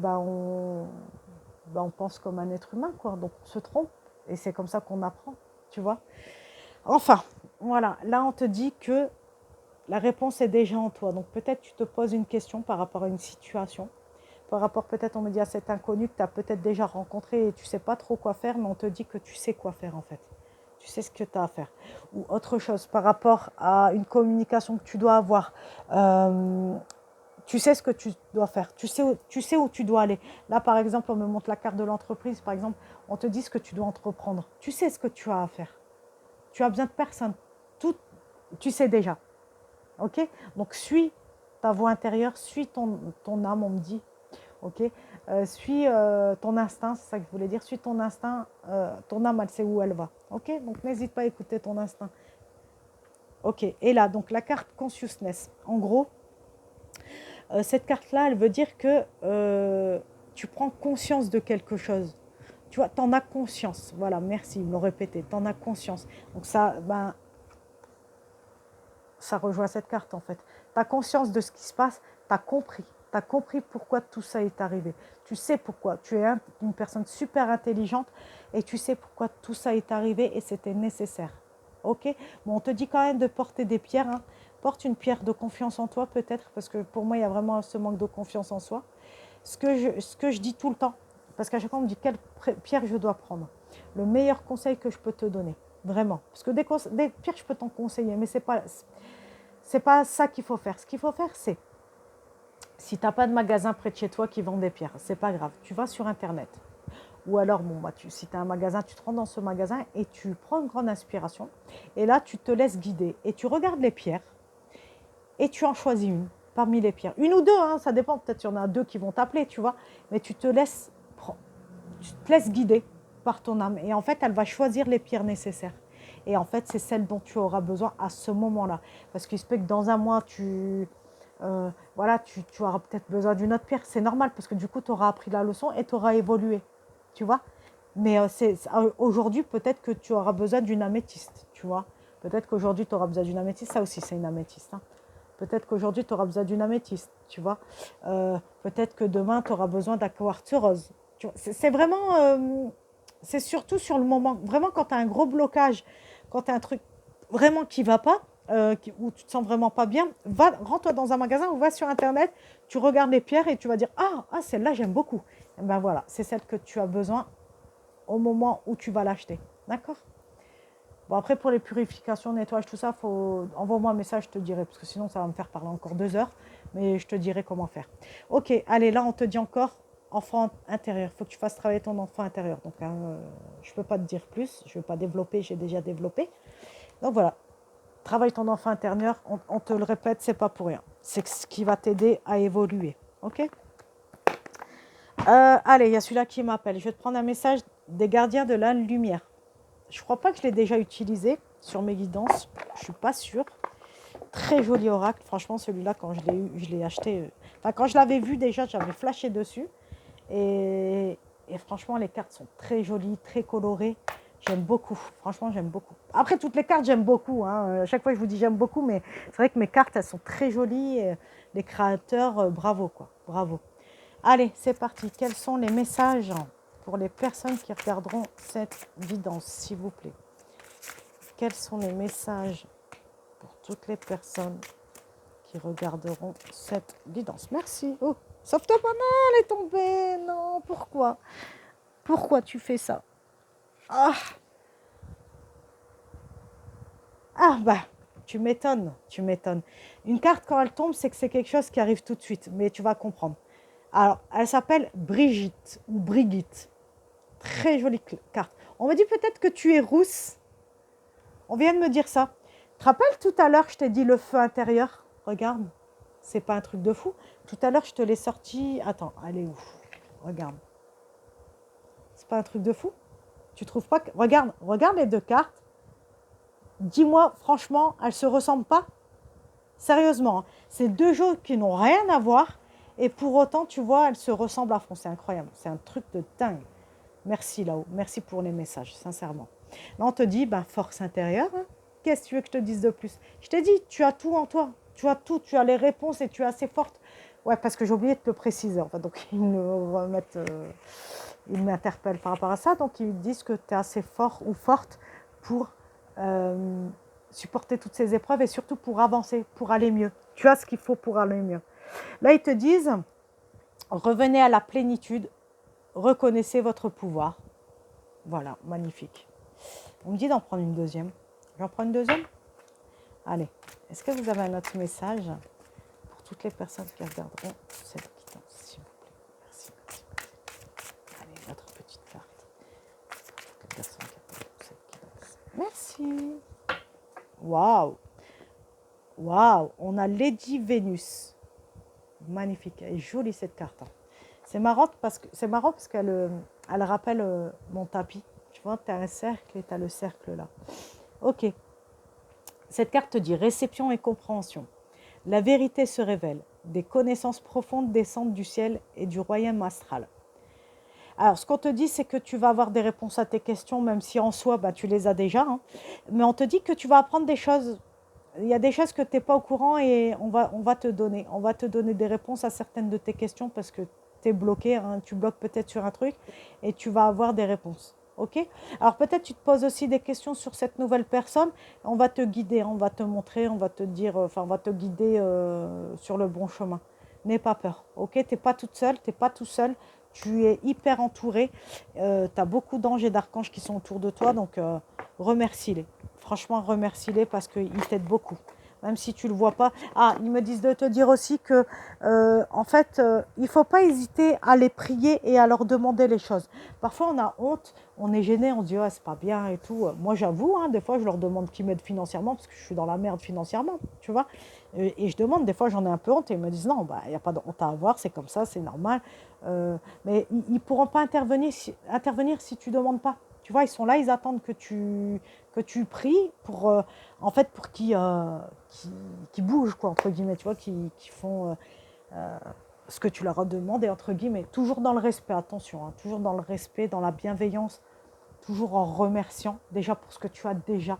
ben, on pense comme un être humain, quoi. Donc on se trompe. Et c'est comme ça qu'on apprend, tu vois. Enfin, voilà. Là, on te dit que la réponse est déjà en toi. Donc peut-être tu te poses une question par rapport à une situation. Par rapport peut-être, on me dit à cet inconnu que tu as peut-être déjà rencontré et tu ne sais pas trop quoi faire, mais on te dit que tu sais quoi faire en fait. Tu sais ce que tu as à faire. Ou autre chose, par rapport à une communication que tu dois avoir. Tu sais ce que tu dois faire. Tu sais où tu dois aller. Là, par exemple, on me montre la carte de l'entreprise. Par exemple, on te dit ce que tu dois entreprendre. Tu sais ce que tu as à faire. Tu as besoin de personne. Tout, tu sais déjà. OK? Donc, suis ta voix intérieure, suis ton âme, on me dit. OK? Suis ton instinct, c'est ça que je voulais dire. Suis ton instinct. Ton âme, elle sait où elle va. OK? Donc, n'hésite pas à écouter ton instinct. OK. Et là, donc, la carte consciousness. En gros, cette carte-là, elle veut dire que tu prends conscience de quelque chose. Tu vois, tu en as conscience. Voilà, merci, ils me l'ont répété. Tu en as conscience. Donc ça, ben, ça rejoint cette carte en fait. Tu as conscience de ce qui se passe, tu as compris. Tu as compris pourquoi tout ça est arrivé. Tu sais pourquoi. Tu es une personne super intelligente et tu sais pourquoi tout ça est arrivé et c'était nécessaire. Ok? Bon, on te dit quand même de porter des pierres. Hein. Porte une pierre de confiance en toi peut-être, parce que pour moi, il y a vraiment ce manque de confiance en soi. Ce que je dis tout le temps, parce qu'à chaque fois, on me dit quelle pierre je dois prendre. Le meilleur conseil que je peux te donner, vraiment. Parce que des pierres, je peux t'en conseiller, mais c'est pas ça qu'il faut faire. Ce qu'il faut faire, c'est, si tu n'as pas de magasin près de chez toi qui vend des pierres, c'est pas grave, tu vas sur Internet. Ou alors, bon, bah, si tu as un magasin, tu te rends dans ce magasin et tu prends une grande inspiration. Et là, tu te laisses guider et tu regardes les pierres et tu en choisis une parmi les pierres. Une ou deux, hein, ça dépend. Peut-être qu'il y en a deux qui vont t'appeler, tu vois. Mais tu te laisses guider par ton âme. Et en fait, elle va choisir les pierres nécessaires. Et en fait, c'est celle dont tu auras besoin à ce moment-là. Parce qu'il se peut que dans un mois, voilà, tu auras peut-être besoin d'une autre pierre. C'est normal parce que du coup, tu auras appris la leçon et tu auras évolué. Tu vois. Mais aujourd'hui, peut-être que tu auras besoin d'une améthyste. Tu vois. Peut-être qu'aujourd'hui, tu auras besoin d'une améthyste. Ça aussi, c'est une améthyste. Hein. Peut-être qu'aujourd'hui, tu auras besoin d'une améthyste, tu vois. Peut-être que demain, tu auras besoin d'un quartz rose. C'est vraiment, c'est surtout sur le moment. Vraiment, quand tu as un gros blocage, quand tu as un truc vraiment qui ne va pas, où tu te sens vraiment pas bien, rends-toi dans un magasin ou va sur Internet, tu regardes les pierres et tu vas dire « Ah, celle-là, j'aime beaucoup ». Et ben voilà, c'est celle que tu as besoin au moment où tu vas l'acheter. D'accord ? Bon, après, pour les purifications, nettoyage, tout ça, envoie-moi un message, je te dirai, parce que sinon, ça va me faire parler encore 2 heures, mais je te dirai comment faire. Ok, allez, là, on te dit encore enfant intérieur. Il faut que tu fasses travailler ton enfant intérieur. Donc, je ne peux pas te dire plus, je ne vais pas développer, j'ai déjà développé. Donc, voilà, travaille ton enfant intérieur, on te le répète, c'est pas pour rien. C'est ce qui va t'aider à évoluer. Ok ? Allez, il y a celui-là qui m'appelle. Je vais te prendre un message des gardiens de la lumière. Je ne crois pas que je l'ai déjà utilisé sur mes guidances. Je ne suis pas sûre. Très joli oracle. Franchement, celui-là, quand je l'ai acheté. Enfin, quand je l'avais vu déjà, j'avais flashé dessus. Et franchement, les cartes sont très jolies, très colorées. J'aime beaucoup. Franchement, j'aime beaucoup. Après, toutes les cartes, j'aime beaucoup. Hein. À chaque fois, je vous dis j'aime beaucoup. Mais c'est vrai que mes cartes, elles sont très jolies. Et les créateurs, bravo, quoi. Bravo. Allez, c'est parti. Quels sont les messages pour les personnes qui regarderont cette guidance, s'il vous plaît? Quels sont les messages pour toutes les personnes qui regarderont cette guidance? Merci. Oh, sauve-toi, banane, elle est tombée. Non, pourquoi? Pourquoi tu fais ça? Ah, bah, tu m'étonnes, tu m'étonnes. Une carte, quand elle tombe, c'est que c'est quelque chose qui arrive tout de suite, mais tu vas comprendre. Alors, elle s'appelle Brigitte ou Brigitte. Très jolie carte. On me dit peut-être que tu es rousse. On vient de me dire ça. Tu te rappelles tout à l'heure, je t'ai dit le feu intérieur? Regarde, c'est pas un truc de fou. Tout à l'heure, je te l'ai sorti. Attends, elle est où? Regarde. C'est pas un truc de fou? Tu trouves pas que... regarde les deux cartes. Dis-moi, franchement, elles se ressemblent pas? Sérieusement, hein. C'est deux jeux qui n'ont rien à voir. Et pour autant, tu vois, elles se ressemblent à fond. C'est incroyable. C'est un truc de dingue. Merci là-haut. Merci pour les messages, sincèrement. Là, on te dit, force intérieure. Hein. Qu'est-ce que tu veux que je te dise de plus? Je t'ai dit, tu as tout en toi. Tu as tout. Tu as les réponses et tu es assez forte. Ouais, parce que j'ai oublié de te le préciser. Enfin, donc, on va mettre... ils m'interpellent par rapport à ça. Donc, ils disent que tu es assez fort ou forte pour supporter toutes ces épreuves et surtout pour avancer, pour aller mieux. Tu as ce qu'il faut pour aller mieux. Là, ils te disent, revenez à la plénitude, reconnaissez votre pouvoir. Voilà, magnifique. On me dit d'en prendre une deuxième. J'en prends une deuxième? Allez, est-ce que vous avez un autre message pour toutes les personnes qui regarderont cette quittance, s'il vous plaît? Merci, merci, merci. Allez, votre petite carte pour toutes les personnes qui regarderont cette quittance. Merci. Waouh! Waouh! On a Lady Vénus. Magnifique. Elle est jolie cette carte. C'est marrant parce qu'elle elle rappelle mon tapis. Tu vois, tu as un cercle et tu as le cercle là. Ok. Cette carte dit réception et compréhension. La vérité se révèle. Des connaissances profondes descendent du ciel et du royaume astral. Alors, ce qu'on te dit, c'est que tu vas avoir des réponses à tes questions, même si en soi, bah, tu les as déjà. Hein. Mais on te dit que tu vas apprendre des choses. Il y a des choses que tu n'es pas au courant et on va te donner. On va te donner des réponses à certaines de tes questions parce que tu es bloqué. Hein. Tu bloques peut-être sur un truc et tu vas avoir des réponses. Ok? Alors peut-être tu te poses aussi des questions sur cette nouvelle personne. On va te guider, on va te montrer, on va te dire, enfin on va te guider sur le bon chemin. N'aie pas peur. Ok? Tu n'es pas toute seule, tu n'es pas tout seul. Tu es hyper entouré. Tu as beaucoup d'anges et d'archanges qui sont autour de toi. Donc remercie-les. Franchement, remercie-les parce qu'ils t'aident beaucoup. Même si tu ne le vois pas. Ah, ils me disent de te dire aussi que, en fait, il ne faut pas hésiter à les prier et à leur demander les choses. Parfois, on a honte, on est gêné, on se dit, ah, c'est pas bien et tout. Moi, j'avoue, hein, des fois, je leur demande qu'ils m'aident financièrement parce que je suis dans la merde financièrement, tu vois. Et je demande, des fois, j'en ai un peu honte et ils me disent, non, bah, il n'y a pas de honte à avoir, c'est comme ça, c'est normal. Mais ils ne pourront pas intervenir si tu ne demandes pas. Tu vois, ils sont là, ils attendent que tu pries pour, en fait, pour qu'ils bougent, quoi, entre guillemets, tu vois, qui font ce que tu leur as demandé, entre guillemets. Toujours dans le respect, attention, hein, toujours dans le respect, dans la bienveillance, toujours en remerciant, déjà pour ce que tu as déjà.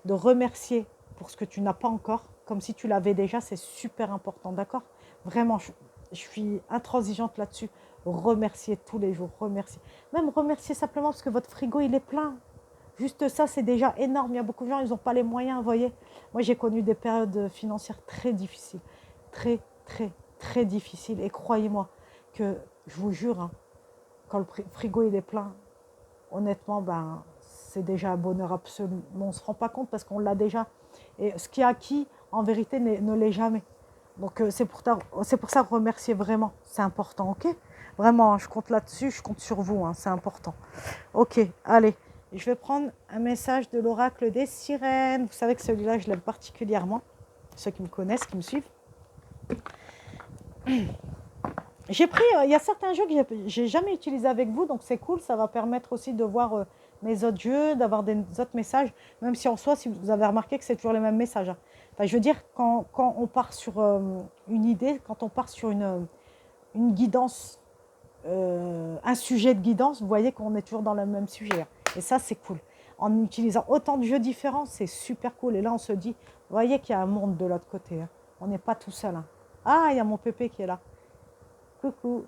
De remercier pour ce que tu n'as pas encore, comme si tu l'avais déjà, c'est super important, d'accord? Vraiment, je suis intransigeante là-dessus. Remercier tous les jours, remercier. Même remercier simplement parce que votre frigo, il est plein. Juste ça, c'est déjà énorme. Il y a beaucoup de gens, ils n'ont pas les moyens, vous voyez. Moi, j'ai connu des périodes financières très difficiles. Très, très, très difficiles. Et croyez-moi que, je vous jure, hein, quand le frigo, il est plein, honnêtement, ben, c'est déjà un bonheur absolu. Mais on ne se rend pas compte parce qu'on l'a déjà. Et ce qui est acquis, en vérité, ne l'est jamais. Donc, c'est pour ça, remercier vraiment. C'est important, ok? Vraiment, je compte là-dessus, je compte sur vous, hein, c'est important. Ok, allez. Je vais prendre un message de l'oracle des sirènes. Vous savez que celui-là, je l'aime particulièrement. Ceux qui me connaissent, qui me suivent. J'ai pris, il y a certains jeux que j'ai jamais utilisés avec vous, donc c'est cool. Ça va permettre aussi de voir mes autres jeux, d'avoir des autres messages, même si en soi, si vous avez remarqué que c'est toujours les mêmes messages. Hein. Enfin, je veux dire, quand on part sur une idée, quand on part sur une guidance, un sujet de guidance, vous voyez qu'on est toujours dans le même sujet. Hein. Et ça, c'est cool. En utilisant autant de jeux différents, c'est super cool. Et là, on se dit, vous voyez qu'il y a un monde de l'autre côté. Hein. On n'est pas tout seul. Hein. Ah, il y a mon pépé qui est là. Coucou.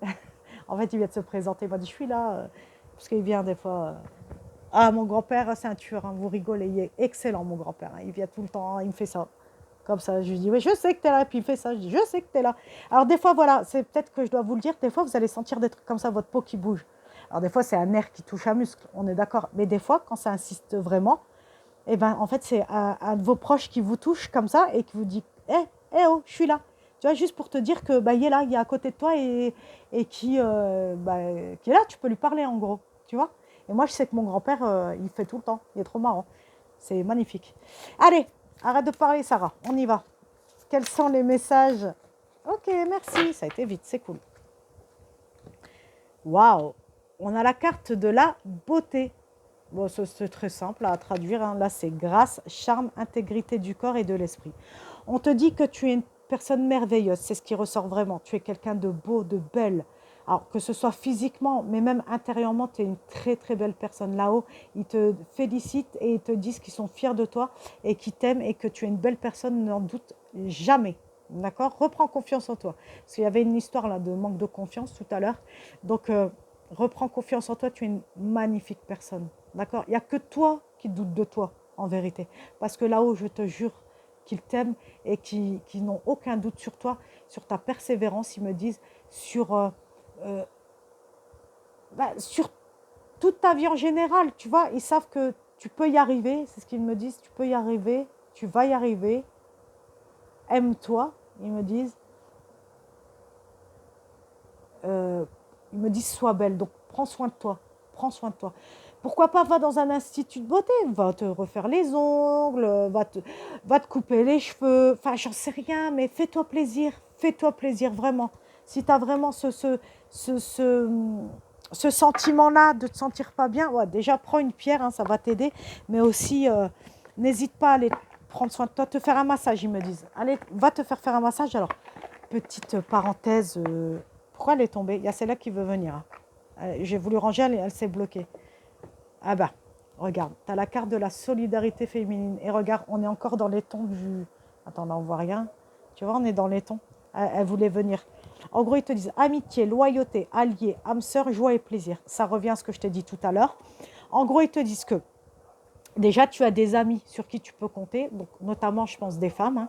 En fait, il vient de se présenter. Il m'a dit, je suis là. Parce qu'il vient des fois. Ah, mon grand-père, c'est un tueur. Hein. Vous rigolez. Il est excellent, mon grand-père. Hein. Il vient tout le temps. Il me fait ça. Comme ça, je lui dis, oui, je sais que tu es là. Et puis il fait ça. Je dis, je sais que tu es là. Alors, des fois, voilà, c'est peut-être que je dois vous le dire. Des fois, vous allez sentir des trucs comme ça, votre peau qui bouge. Alors, des fois, c'est un nerf qui touche un muscle. On est d'accord. Mais des fois, quand ça insiste vraiment, eh ben, en fait, c'est un de vos proches qui vous touche comme ça et qui vous dit, oh, je suis là. Tu vois, juste pour te dire que bah, il est là, il est à côté de toi et qui est là, tu peux lui parler en gros, tu vois. Et moi, je sais que mon grand-père, il fait tout le temps, il est trop marrant. C'est magnifique. Allez, arrête de parler, Sarah, on y va. Quels sont les messages? Ok, merci, ça a été vite, c'est cool. Waouh, on a la carte de la beauté. Bon, c'est très simple à traduire. Hein. Là, c'est grâce, charme, intégrité du corps et de l'esprit. On te dit que tu es une personne merveilleuse. C'est ce qui ressort vraiment. Tu es quelqu'un de beau, de belle. Alors, que ce soit physiquement, mais même intérieurement, tu es une très, très belle personne. Là-haut, ils te félicitent et ils te disent qu'ils sont fiers de toi et qu'ils t'aiment et que tu es une belle personne, n'en doute jamais. D'accord? Reprends confiance en toi. Parce qu'il y avait une histoire là de manque de confiance tout à l'heure. Donc, Reprends confiance en toi, tu es une magnifique personne. D'accord? Il n'y a que toi qui doutes de toi, en vérité. Parce que là-haut, je te jure qu'ils t'aiment et qui n'ont aucun doute sur toi, sur ta persévérance, ils me disent, euh, sur toute ta vie en général. Tu vois, ils savent que tu peux y arriver, c'est ce qu'ils me disent, tu peux y arriver, tu vas y arriver. Aime-toi, ils me disent. Euh, Ils me disent sois belle, donc prends soin de toi, prends soin de toi. Pourquoi pas va dans un institut de beauté, va te refaire les ongles, va te couper les cheveux, enfin j'en sais rien, mais fais-toi plaisir vraiment. Si tu as vraiment ce, ce, ce sentiment-là de te sentir pas bien, ouais, déjà prends une pierre, hein, ça va t'aider, mais aussi n'hésite pas à aller prendre soin de toi, te faire un massage, ils me disent. Allez, va te faire un massage. Alors, petite parenthèse, pourquoi elle est tombée? Il y a celle-là qui veut venir. Hein. J'ai voulu ranger, elle s'est bloquée. Ah bah, regarde, tu as la carte de la solidarité féminine. Et regarde, on est encore dans les tons du... Attends, là, on voit rien. Tu vois, on est dans les tons. Elle voulait venir. En gros, ils te disent amitié, loyauté, allié, âme sœur, joie et plaisir. Ça revient à ce que je t'ai dit tout à l'heure. En gros, ils te disent que déjà, tu as des amis sur qui tu peux compter, donc notamment, je pense, des femmes.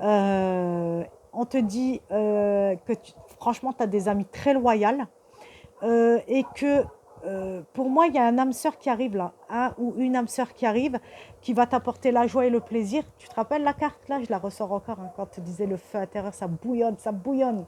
Hein. On te dit que franchement, tu as des amis très loyales et que pour moi, il y a un âme sœur qui arrive là, un ou une âme sœur qui arrive, qui va t'apporter la joie et le plaisir. Tu te rappelles la carte là? Je la ressors encore hein, quand tu disais le feu intérieur, ça bouillonne, ça bouillonne.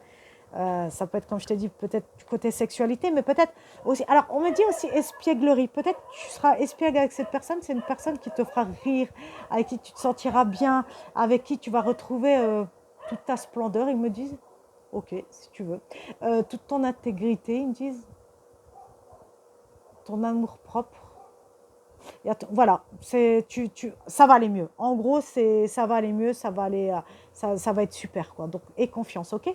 Ça peut être, comme je t'ai dit, peut-être du côté sexualité, mais peut-être aussi. Alors, on me dit aussi espièglerie. Peut-être tu seras espiègle avec cette personne. C'est une personne qui te fera rire, avec qui tu te sentiras bien, avec qui tu vas retrouver toute ta splendeur. Ils me disent, ok, si tu veux, toute ton intégrité. Ils me disent, ton amour propre. Voilà, ça va aller mieux. En gros, ça va aller mieux, ça va aller, ça va être super, quoi. Donc, aie confiance, ok?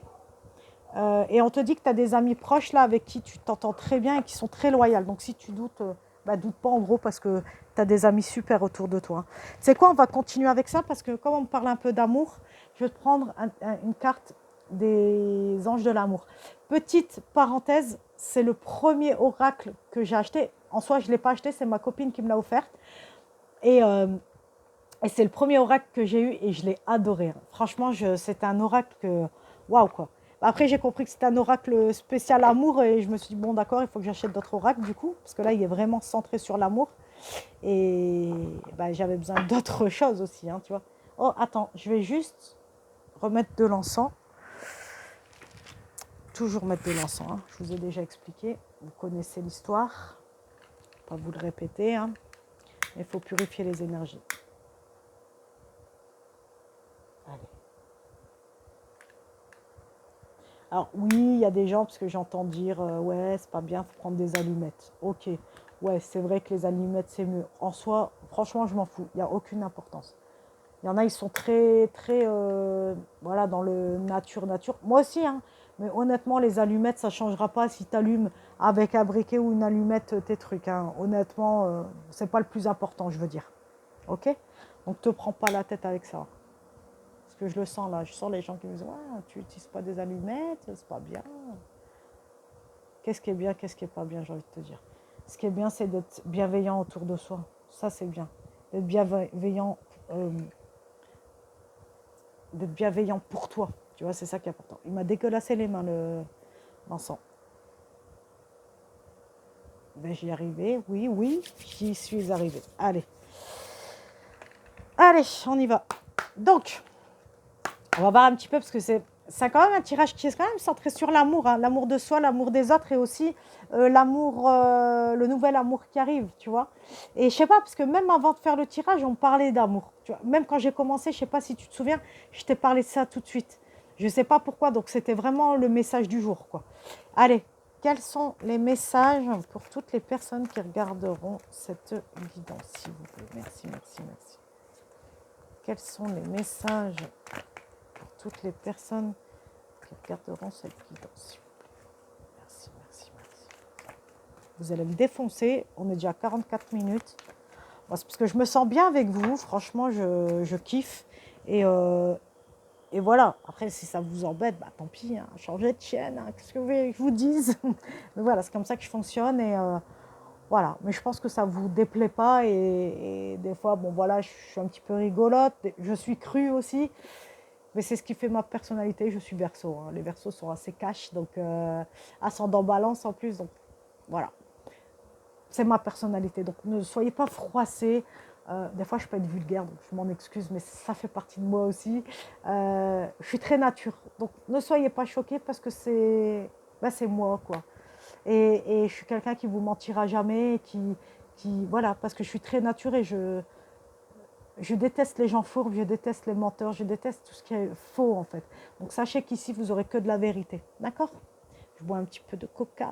Et on te dit que tu as des amis proches là avec qui tu t'entends très bien et qui sont très loyaux. Donc si tu doutes, doute pas en gros parce que tu as des amis super autour de toi. Tu sais quoi, on va continuer avec ça parce que comme on me parle un peu d'amour, je vais te prendre une carte des anges de l'amour. Petite parenthèse, c'est le premier oracle que j'ai acheté. En soi, je ne l'ai pas acheté, c'est ma copine qui me l'a offert. Et c'est le premier oracle que j'ai eu et je l'ai adoré. Hein. Franchement, c'est un oracle que... Waouh, quoi. Après, j'ai compris que c'était un oracle spécial amour et je me suis dit, bon, d'accord, il faut que j'achète d'autres oracles du coup, parce que là, il est vraiment centré sur l'amour. Et j'avais besoin d'autres choses aussi, hein, tu vois. Oh, attends, je vais juste remettre de l'encens. Toujours mettre de l'encens, hein. Je vous ai déjà expliqué. Vous connaissez l'histoire. Pas vous le répéter, hein. Mais il faut purifier les énergies. Allez. Alors oui, il y a des gens, parce que j'entends dire, ouais, c'est pas bien, il faut prendre des allumettes. Ok, ouais, c'est vrai que les allumettes, c'est mieux. En soi, franchement, je m'en fous, il n'y a aucune importance. Il y en a, ils sont très, très, voilà, dans le nature. Moi aussi, hein, mais honnêtement, les allumettes, ça ne changera pas si tu allumes avec un briquet ou une allumette tes trucs. Hein. Honnêtement, c'est pas le plus important, je veux dire. Ok? Donc, te prends pas la tête avec ça. Parce que je le sens là, je sens les gens qui me disent ouais, tu n'utilises pas des allumettes, c'est pas bien. Qu'est-ce qui est bien, qu'est-ce qui est pas bien, j'ai envie de te dire. Ce qui est bien, c'est d'être bienveillant autour de soi. Ça, c'est bien. Euh, d'être bienveillant pour toi. Tu vois, c'est ça qui est important. Il m'a dégueulassé les mains, l'encens. Ben, j'y arrivais, oui, j'y suis arrivée. Allez, on y va. Donc, on va voir un petit peu parce que c'est quand même un tirage qui est quand même centré sur l'amour, hein, l'amour de soi, l'amour des autres et aussi l'amour, le nouvel amour qui arrive, tu vois. Et je sais pas, parce que même avant de faire le tirage, on parlait d'amour. Même quand j'ai commencé, je sais pas si tu te souviens, je t'ai parlé de ça tout de suite. Je sais pas pourquoi, donc c'était vraiment le message du jour, quoi. Allez, quels sont les messages pour toutes les personnes qui regarderont cette guidance, s'il vous plaît. Merci. Quels sont les messages pour toutes les personnes qui regarderont cette guidance. Merci. Vous allez me défoncer. On est déjà à 44 minutes. Bon, c'est parce que je me sens bien avec vous. Franchement, je kiffe. Et Et voilà, après si ça vous embête, bah, tant pis, hein, changez de chaîne, hein, qu'est-ce que vous voulez que je vous dise. Mais voilà, c'est comme ça que je fonctionne et voilà. Mais je pense que ça ne vous déplaît pas et des fois, bon voilà, je suis un petit peu rigolote, je suis crue aussi, mais c'est ce qui fait ma personnalité, je suis Verseau, hein. Les Verseaux sont assez cash, donc ascendant Balance en plus, donc voilà. C'est ma personnalité, donc ne soyez pas froissés. Des fois, je peux être vulgaire, donc je m'en excuse, mais ça fait partie de moi aussi. Je suis très nature, donc ne soyez pas choqués parce que c'est moi, quoi. Et je suis quelqu'un qui vous mentira jamais, voilà, parce que je suis très nature et je déteste les gens fourbes, je déteste les menteurs, je déteste tout ce qui est faux, en fait. Donc sachez qu'ici, vous aurez que de la vérité, d'accord? Je bois un petit peu de coca.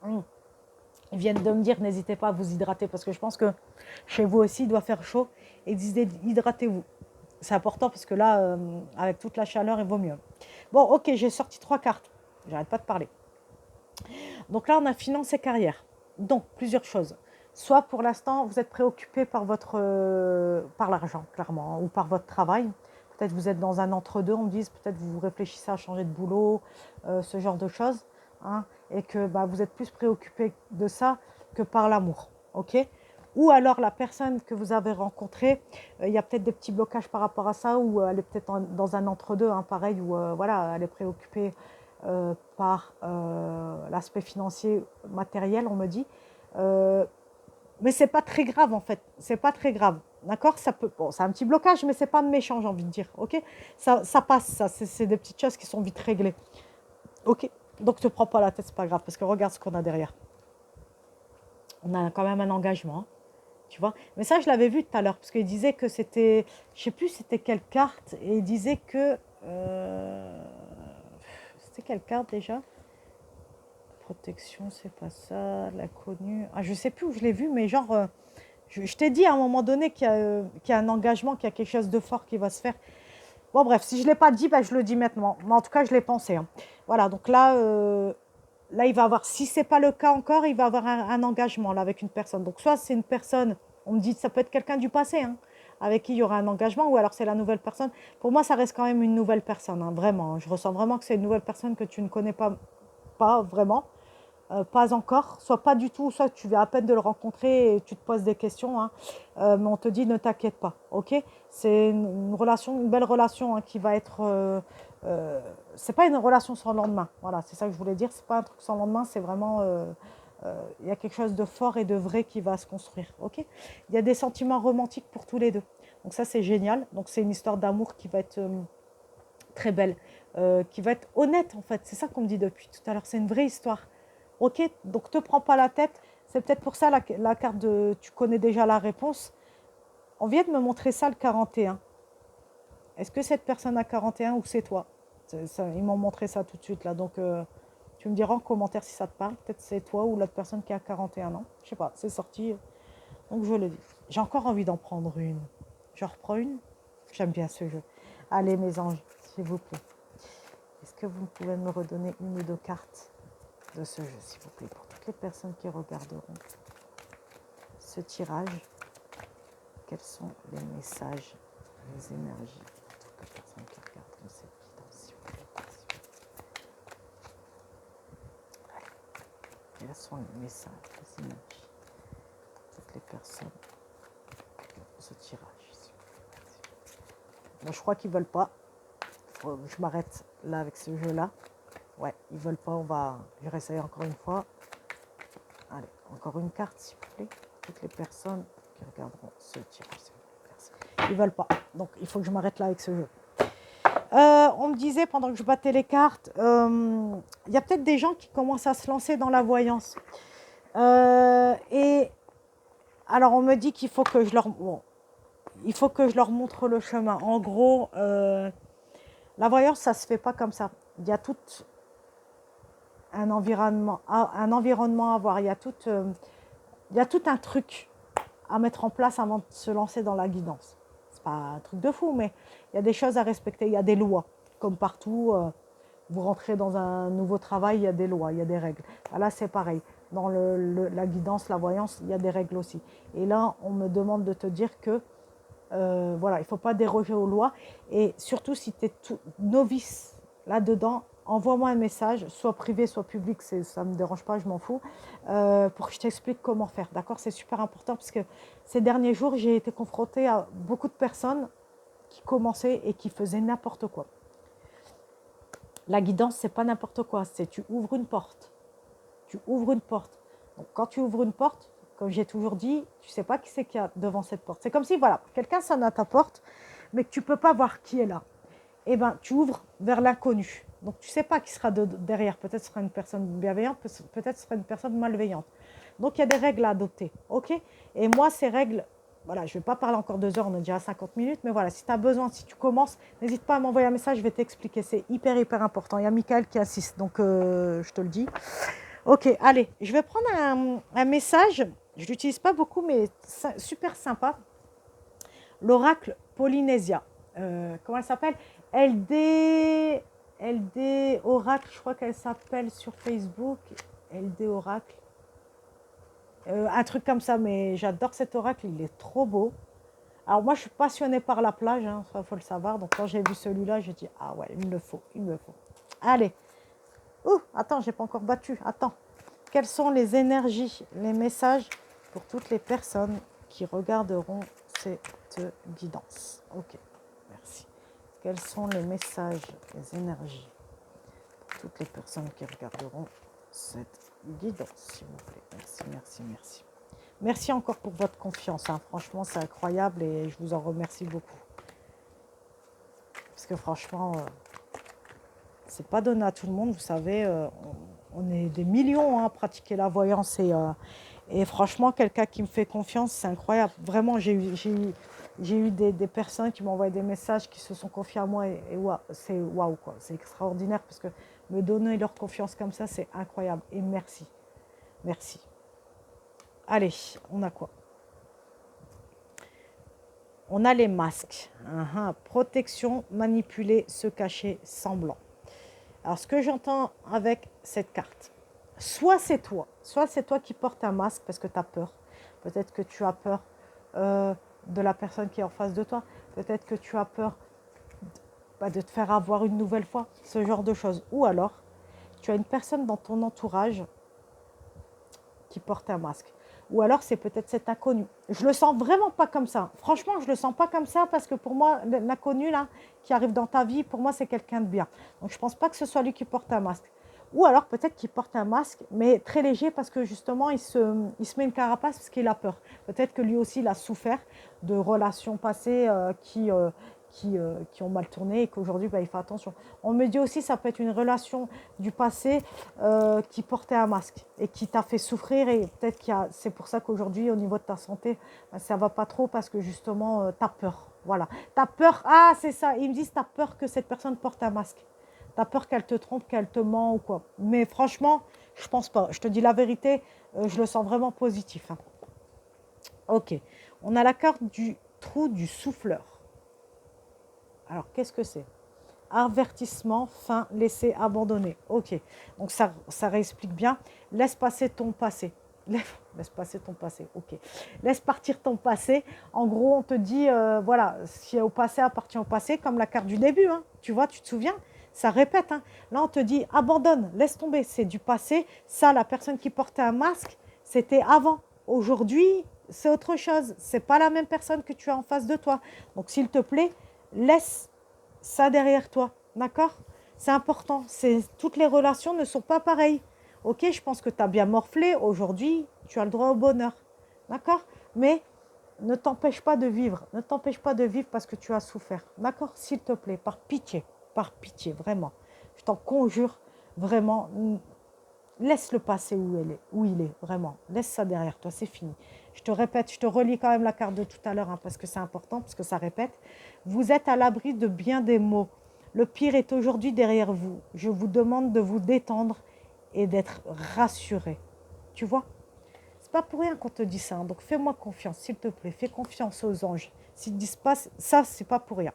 Mmh. Ils viennent de me dire, n'hésitez pas à vous hydrater, parce que je pense que chez vous aussi, il doit faire chaud, et hydratez-vous. C'est important, parce que là, avec toute la chaleur, il vaut mieux. Bon, ok, j'ai sorti 3 cartes. J'arrête pas de parler. Donc là, on a finance et carrière. Donc, plusieurs choses. Soit pour l'instant, vous êtes préoccupé par l'argent, clairement, hein, ou par votre travail. Peut-être vous êtes dans un entre-deux, on me dit, peut-être vous réfléchissez à changer de boulot, ce genre de choses, hein, et que bah, vous êtes plus préoccupé de ça que par l'amour, ok? Ou alors la personne que vous avez rencontrée, il y a peut-être des petits blocages par rapport à ça, ou elle est peut-être dans un entre-deux, hein, pareil, où voilà, elle est préoccupée par l'aspect financier, matériel, on me dit. Euh, mais c'est pas très grave en fait, c'est pas très grave. D'accord, ça peut, bon, c'est un petit blocage, mais c'est pas méchant, j'ai envie de dire. Ok, ça passe, ça, c'est des petites choses qui sont vite réglées. Ok, donc te prends pas la tête, c'est pas grave, parce que regarde ce qu'on a derrière. On a quand même un engagement, hein, tu vois. Mais ça, je l'avais vu tout à l'heure, parce qu'il disait que c'était, je sais plus c'était quelle carte, et il disait que c'était quelle carte déjà? Protection, c'est pas ça. L'inconnu. Ah, je sais plus où je l'ai vu, mais genre, je t'ai dit à un moment donné qu'il y a un engagement, qu'il y a quelque chose de fort qui va se faire. Bon, bref, si je ne l'ai pas dit, ben, je le dis maintenant. Mais en tout cas, je l'ai pensé, hein. Voilà, donc là, il va avoir, si ce n'est pas le cas encore, il va avoir un engagement là, avec une personne. Donc, soit c'est une personne, on me dit ça peut être quelqu'un du passé, hein, avec qui il y aura un engagement, ou alors c'est la nouvelle personne. Pour moi, ça reste quand même une nouvelle personne, hein, vraiment. Je ressens vraiment que c'est une nouvelle personne que tu ne connais pas vraiment. Pas encore, soit pas du tout, soit tu viens à peine de le rencontrer et tu te poses des questions, hein. Mais on te dit ne t'inquiète pas, ok? C'est une relation, une belle relation, hein, qui va être. C'est pas une relation sans lendemain, voilà, c'est ça que je voulais dire. C'est pas un truc sans lendemain, c'est vraiment. Il y a quelque chose de fort et de vrai qui va se construire, ok? Il y a des sentiments romantiques pour tous les deux, donc ça c'est génial. Donc c'est une histoire d'amour qui va être très belle, qui va être honnête en fait. C'est ça qu'on me dit depuis tout à l'heure. C'est une vraie histoire. Ok, donc te prends pas la tête. C'est peut-être pour ça la carte de tu connais déjà la réponse. On vient de me montrer ça le 41. Est-ce que cette personne a 41 ou c'est toi? Ils m'ont montré ça tout de suite là. Donc tu me diras en commentaire si ça te parle. Peut-être c'est toi ou l'autre personne qui a 41 ans. Je sais pas, c'est sorti. Donc je le dis. J'ai encore envie d'en prendre une. Je reprends une. J'aime bien ce jeu. Allez mes anges, s'il vous plaît. Est-ce que vous pouvez me redonner une ou deux cartes de ce jeu, s'il vous plaît, pour toutes les personnes qui regarderont ce tirage? Quels sont les messages, les énergies pour toutes les personnes qui regarderont cette vidéo, s'il vous plaît? Allez. Quels sont les messages, les énergies pour toutes les personnes qui regardent ce tirage, s'il vous plaît? Moi, je crois qu'ils ne veulent pas. Je m'arrête là avec ce jeu-là. Ouais, ils veulent pas, je vais réessayer encore une fois. Allez, encore une carte, s'il vous plaît. Toutes les personnes qui regarderont ce tirage. Ils veulent pas. Donc, il faut que je m'arrête là avec ce jeu. On me disait, pendant que je battais les cartes, il y a peut-être des gens qui commencent à se lancer dans la voyance. Et alors, on me dit qu'il faut que je leur... Bon, il faut que je leur montre le chemin. En gros, la voyance, ça ne se fait pas comme ça. Il y a tout un environnement à voir. Il y a tout un truc à mettre en place avant de se lancer dans la guidance. C'est pas un truc de fou, mais il y a des choses à respecter. Il y a des lois, comme partout. Vous rentrez dans un nouveau travail, il y a des lois, il y a des règles. Là, c'est pareil. Dans la guidance, la voyance, il y a des règles aussi. Et là, on me demande de te dire que Voilà, il ne faut pas déroger aux lois. Et surtout, si tu es novice là-dedans, envoie-moi un message, soit privé, soit public, ça ne me dérange pas, je m'en fous, pour que je t'explique comment faire. D'accord? C'est super important parce que ces derniers jours, j'ai été confrontée à beaucoup de personnes qui commençaient et qui faisaient n'importe quoi. La guidance, c'est pas n'importe quoi, c'est tu ouvres une porte. Tu ouvres une porte. Donc, quand tu ouvres une porte, comme j'ai toujours dit, tu ne sais pas qui c'est qu'il y a devant cette porte. C'est comme si, voilà, quelqu'un sonne à ta porte, mais que tu ne peux pas voir qui est là. Eh bien, tu ouvres vers l'inconnu. Donc, tu ne sais pas qui sera derrière. Peut-être ce sera une personne bienveillante, peut-être ce sera une personne malveillante. Donc, il y a des règles à adopter. OK? Et moi, ces règles, voilà, je ne vais pas parler encore 2 heures, on est déjà à 50 minutes, mais voilà, si tu as besoin, si tu commences, n'hésite pas à m'envoyer un message, je vais t'expliquer. C'est hyper, hyper important. Il y a Michael qui assiste, donc je te le dis. Ok, allez, je vais prendre un message. Je ne l'utilise pas beaucoup, mais super sympa. L'oracle Polynésia. Comment elle s'appelle? LD Oracle, je crois qu'elle s'appelle sur Facebook. LD Oracle. Un truc comme ça, mais j'adore cet oracle, il est trop beau. Alors moi, je suis passionnée par la plage, hein, ça, faut le savoir. Donc quand j'ai vu celui-là, j'ai dit, ah ouais, il me le faut, il me le faut. Allez. Ouh, attends, j'ai pas encore battu. Attends. Quelles sont les énergies, les messages pour toutes les personnes qui regarderont cette guidance? Ok, merci. Quels sont les messages, les énergies pour toutes les personnes qui regarderont cette guidance, s'il vous plaît? Merci, merci, merci. Merci encore pour votre confiance. Hein. Franchement, c'est incroyable et je vous en remercie beaucoup. Parce que franchement, c'est pas donné à tout le monde. Vous savez, on est des millions à pratiquer la voyance et franchement, quelqu'un qui me fait confiance, c'est incroyable. Vraiment, j'ai eu des personnes qui m'ont envoyé des messages, qui se sont confiés à moi et c'est waouh quoi. C'est extraordinaire parce que me donner leur confiance comme ça, c'est incroyable. Et merci. Merci. Allez, on a quoi? On a les masques. Protection, manipuler, se cacher, semblant. Alors, ce que j'entends avec cette carte, soit c'est toi qui portes un masque parce que tu as peur. Peut-être que tu as peur de la personne qui est en face de toi. Peut-être que tu as peur de te faire avoir une nouvelle fois, ce genre de choses. Ou alors, tu as une personne dans ton entourage qui porte un masque. Ou alors, c'est peut-être cet inconnu. Je le sens vraiment pas comme ça. Franchement, je le sens pas comme ça parce que pour moi, l'inconnu là qui arrive dans ta vie, pour moi, c'est quelqu'un de bien. Donc, je pense pas que ce soit lui qui porte un masque. Ou alors, peut-être qu'il porte un masque, mais très léger parce que justement, il se met une carapace parce qu'il a peur. Peut-être que lui aussi, il a souffert de relations passées qui ont mal tourné et qu'aujourd'hui, il fait attention. On me dit aussi, ça peut être une relation du passé qui portait un masque et qui t'a fait souffrir et peut-être c'est pour ça qu'aujourd'hui, au niveau de ta santé, ça ne va pas trop parce que justement, tu as peur. Voilà. Tu as peur, ah c'est ça, ils me disent, tu as peur que cette personne porte un masque. Tu as peur qu'elle te trompe, qu'elle te ment ou quoi. Mais franchement, je pense pas. Je te dis la vérité, je le sens vraiment positif. Hein. Ok, on a la carte du trou du souffleur. Alors, qu'est-ce que c'est? Avertissement, fin, laisser, abandonner. Ok, donc ça réexplique bien. Laisse passer ton passé. Laisse passer ton passé, ok. Laisse partir ton passé. En gros, on te dit, voilà, ce qui est au passé appartient au passé, comme la carte du début. Hein. Tu vois, tu te souviens? Ça répète. Hein. Là, on te dit, abandonne, laisse tomber, c'est du passé. Ça, la personne qui portait un masque, c'était avant. Aujourd'hui, c'est autre chose. C'est pas la même personne que tu as en face de toi. Donc, s'il te plaît, laisse ça derrière toi, d'accord? C'est important, toutes les relations ne sont pas pareilles. Ok, je pense que tu as bien morflé, aujourd'hui, tu as le droit au bonheur, d'accord? Mais ne t'empêche pas de vivre, ne t'empêche pas de vivre parce que tu as souffert, d'accord? S'il te plaît, par pitié, vraiment. Je t'en conjure, vraiment, laisse le passé où il est, vraiment. Laisse ça derrière toi, c'est fini. Je te répète, je te relis quand même la carte de tout à l'heure, hein, parce que c'est important, parce que ça répète. Vous êtes à l'abri de bien des maux. Le pire est aujourd'hui derrière vous. Je vous demande de vous détendre et d'être rassuré. Tu vois? C'est pas pour rien qu'on te dit ça. Hein, donc fais-moi confiance, s'il te plaît. Fais confiance aux anges. S'ils ne disent pas ça, c'est pas pour rien.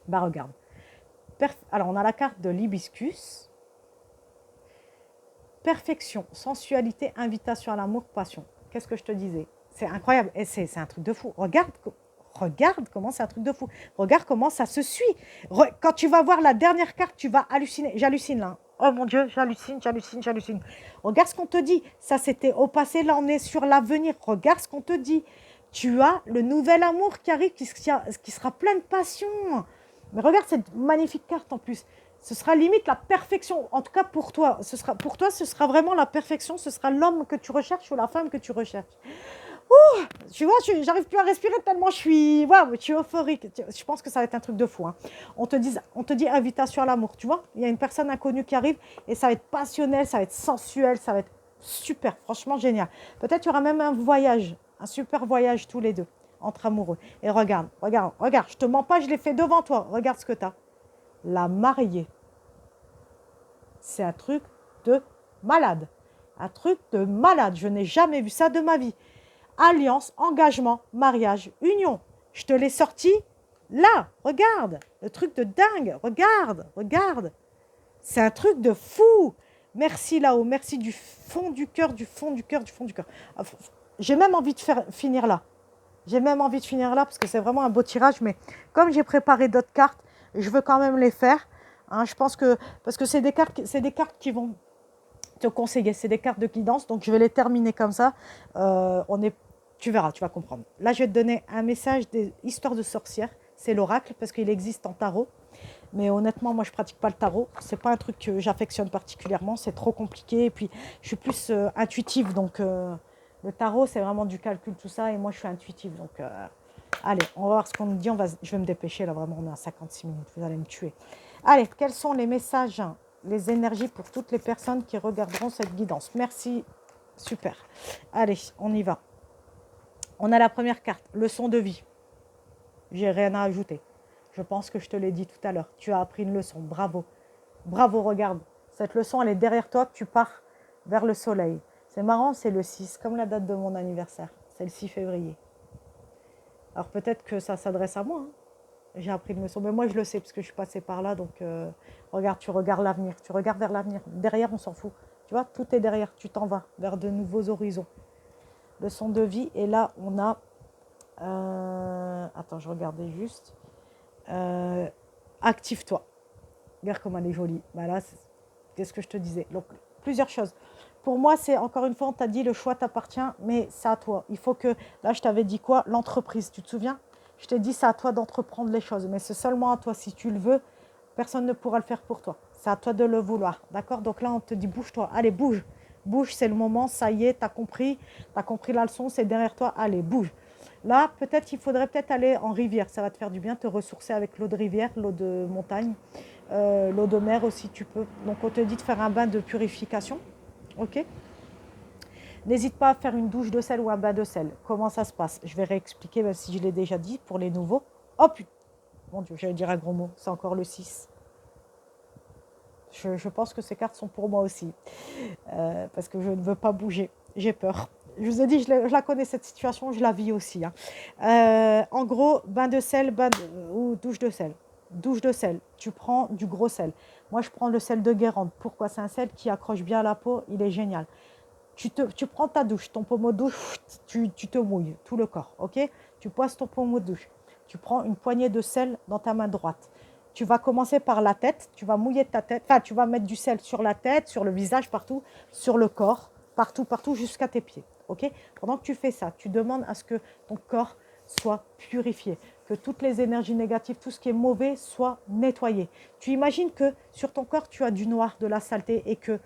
Bah regarde. Alors on a la carte de l'hibiscus. Perfection, sensualité, invitation à l'amour, passion. Qu'est-ce que je te disais? C'est incroyable. Et c'est un truc de fou. Regarde comment c'est un truc de fou. Regarde comment ça se suit. Quand tu vas voir la dernière carte, tu vas halluciner. J'hallucine là. Oh mon Dieu, j'hallucine, j'hallucine, j'hallucine. Regarde ce qu'on te dit. Ça, c'était au passé, là, on est sur l'avenir. Regarde ce qu'on te dit. Tu as le nouvel amour qui arrive, qui sera plein de passion. Mais regarde cette magnifique carte en plus. Ce sera limite la perfection. En tout cas, pour toi. Pour toi, ce sera vraiment la perfection. Ce sera l'homme que tu recherches ou la femme que tu recherches. Ouh, tu vois, j'arrive plus à respirer tellement je suis euphorique. Je pense que ça va être un truc de fou. Hein. On te dit invitation à l'amour, tu vois. Il y a une personne inconnue qui arrive et ça va être passionnel, ça va être sensuel, ça va être super, franchement génial. Peut-être il y aura même un voyage, un super voyage tous les deux, entre amoureux. Et regarde, regarde, regarde, je te mens pas, je l'ai fait devant toi. Regarde ce que tu as. La mariée. C'est un truc de malade. Un truc de malade. Je n'ai jamais vu ça de ma vie. Alliance, engagement, mariage, union. Je te l'ai sorti là, regarde, le truc de dingue, regarde, regarde. C'est un truc de fou. Merci là-haut, merci du fond du cœur, du fond du cœur, du fond du cœur. J'ai même envie de finir là. J'ai même envie de finir là parce que c'est vraiment un beau tirage, mais comme j'ai préparé d'autres cartes, je veux quand même les faire. Hein, je pense que, parce que c'est des cartes qui vont te conseiller, c'est des cartes de guidance, donc je vais les terminer comme ça. Tu verras, tu vas comprendre. Là, je vais te donner un message des histoires de sorcières. C'est l'oracle parce qu'il existe en tarot. Mais honnêtement, moi, je ne pratique pas le tarot. Ce n'est pas un truc que j'affectionne particulièrement. C'est trop compliqué. Et puis, je suis plus intuitive. Donc, le tarot, c'est vraiment du calcul, tout ça. Et moi, je suis intuitive. Donc, allez, on va voir ce qu'on nous dit. Je vais me dépêcher. Là, vraiment, on est à 56 minutes. Vous allez me tuer. Allez, quels sont les messages, les énergies pour toutes les personnes qui regarderont cette guidance? Merci. Super. Allez, on y va. On a la première carte, leçon de vie. J'ai rien à ajouter. Je pense que je te l'ai dit tout à l'heure. Tu as appris une leçon. Bravo. Bravo, regarde. Cette leçon, elle est derrière toi. Tu pars vers le soleil. C'est marrant, c'est le 6, comme la date de mon anniversaire. C'est le 6 février. Alors peut-être que ça s'adresse à moi. Hein. J'ai appris une leçon. Mais moi, je le sais parce que je suis passée par là. Donc, regarde, tu regardes l'avenir. Tu regardes vers l'avenir. Derrière, on s'en fout. Tu vois, tout est derrière. Tu t'en vas vers de nouveaux horizons. Leçon de vie. Et là, on a... attends, je regardais juste. Active-toi. Regarde comme elle est jolie. Bah là, c'est ce que je te disais. Donc, plusieurs choses. Pour moi, c'est encore une fois, on t'a dit le choix t'appartient, mais c'est à toi. Il faut que... Là, je t'avais dit quoi? L'entreprise, tu te souviens? Je t'ai dit, c'est à toi d'entreprendre les choses, mais c'est seulement à toi. Si tu le veux, personne ne pourra le faire pour toi. C'est à toi de le vouloir. D'accord? Donc là, on te dit, bouge-toi. Allez, bouge. Bouge, c'est le moment. Ça y est, tu as compris. Tu as compris la leçon, c'est derrière toi. Allez, bouge. Là, peut-être, il faudrait peut-être aller en rivière. Ça va te faire du bien, te ressourcer avec l'eau de rivière, l'eau de montagne, l'eau de mer aussi, tu peux. Donc, on te dit de faire un bain de purification. OK? N'hésite pas à faire une douche de sel ou un bain de sel. Comment ça se passe? Je vais réexpliquer, même si je l'ai déjà dit, pour les nouveaux. Oh putain! Mon Dieu, j'allais dire un gros mot. C'est encore le 6. Je pense que ces cartes sont pour moi aussi. Parce que je ne veux pas bouger. J'ai peur. Je vous ai dit, je la connais cette situation, je la vis aussi. Hein. En gros, bain de sel ou douche de sel. Douche de sel, tu prends du gros sel. Moi, je prends le sel de Guérande. Pourquoi? C'est un sel qui accroche bien à la peau, il est génial. Tu prends ta douche, ton pommeau de douche, tu te mouilles tout le corps, ok? Tu poisses ton pommeau de douche. Tu prends une poignée de sel dans ta main droite. Tu vas commencer par la tête, tu vas mouiller ta tête, enfin, tu vas mettre du sel sur la tête, sur le visage, partout, sur le corps, partout, jusqu'à tes pieds. Okay? Pendant que tu fais ça, tu demandes à ce que ton corps soit purifié, que toutes les énergies négatives, tout ce qui est mauvais soit nettoyé. Tu imagines que sur ton corps, tu as du noir, de la saleté et que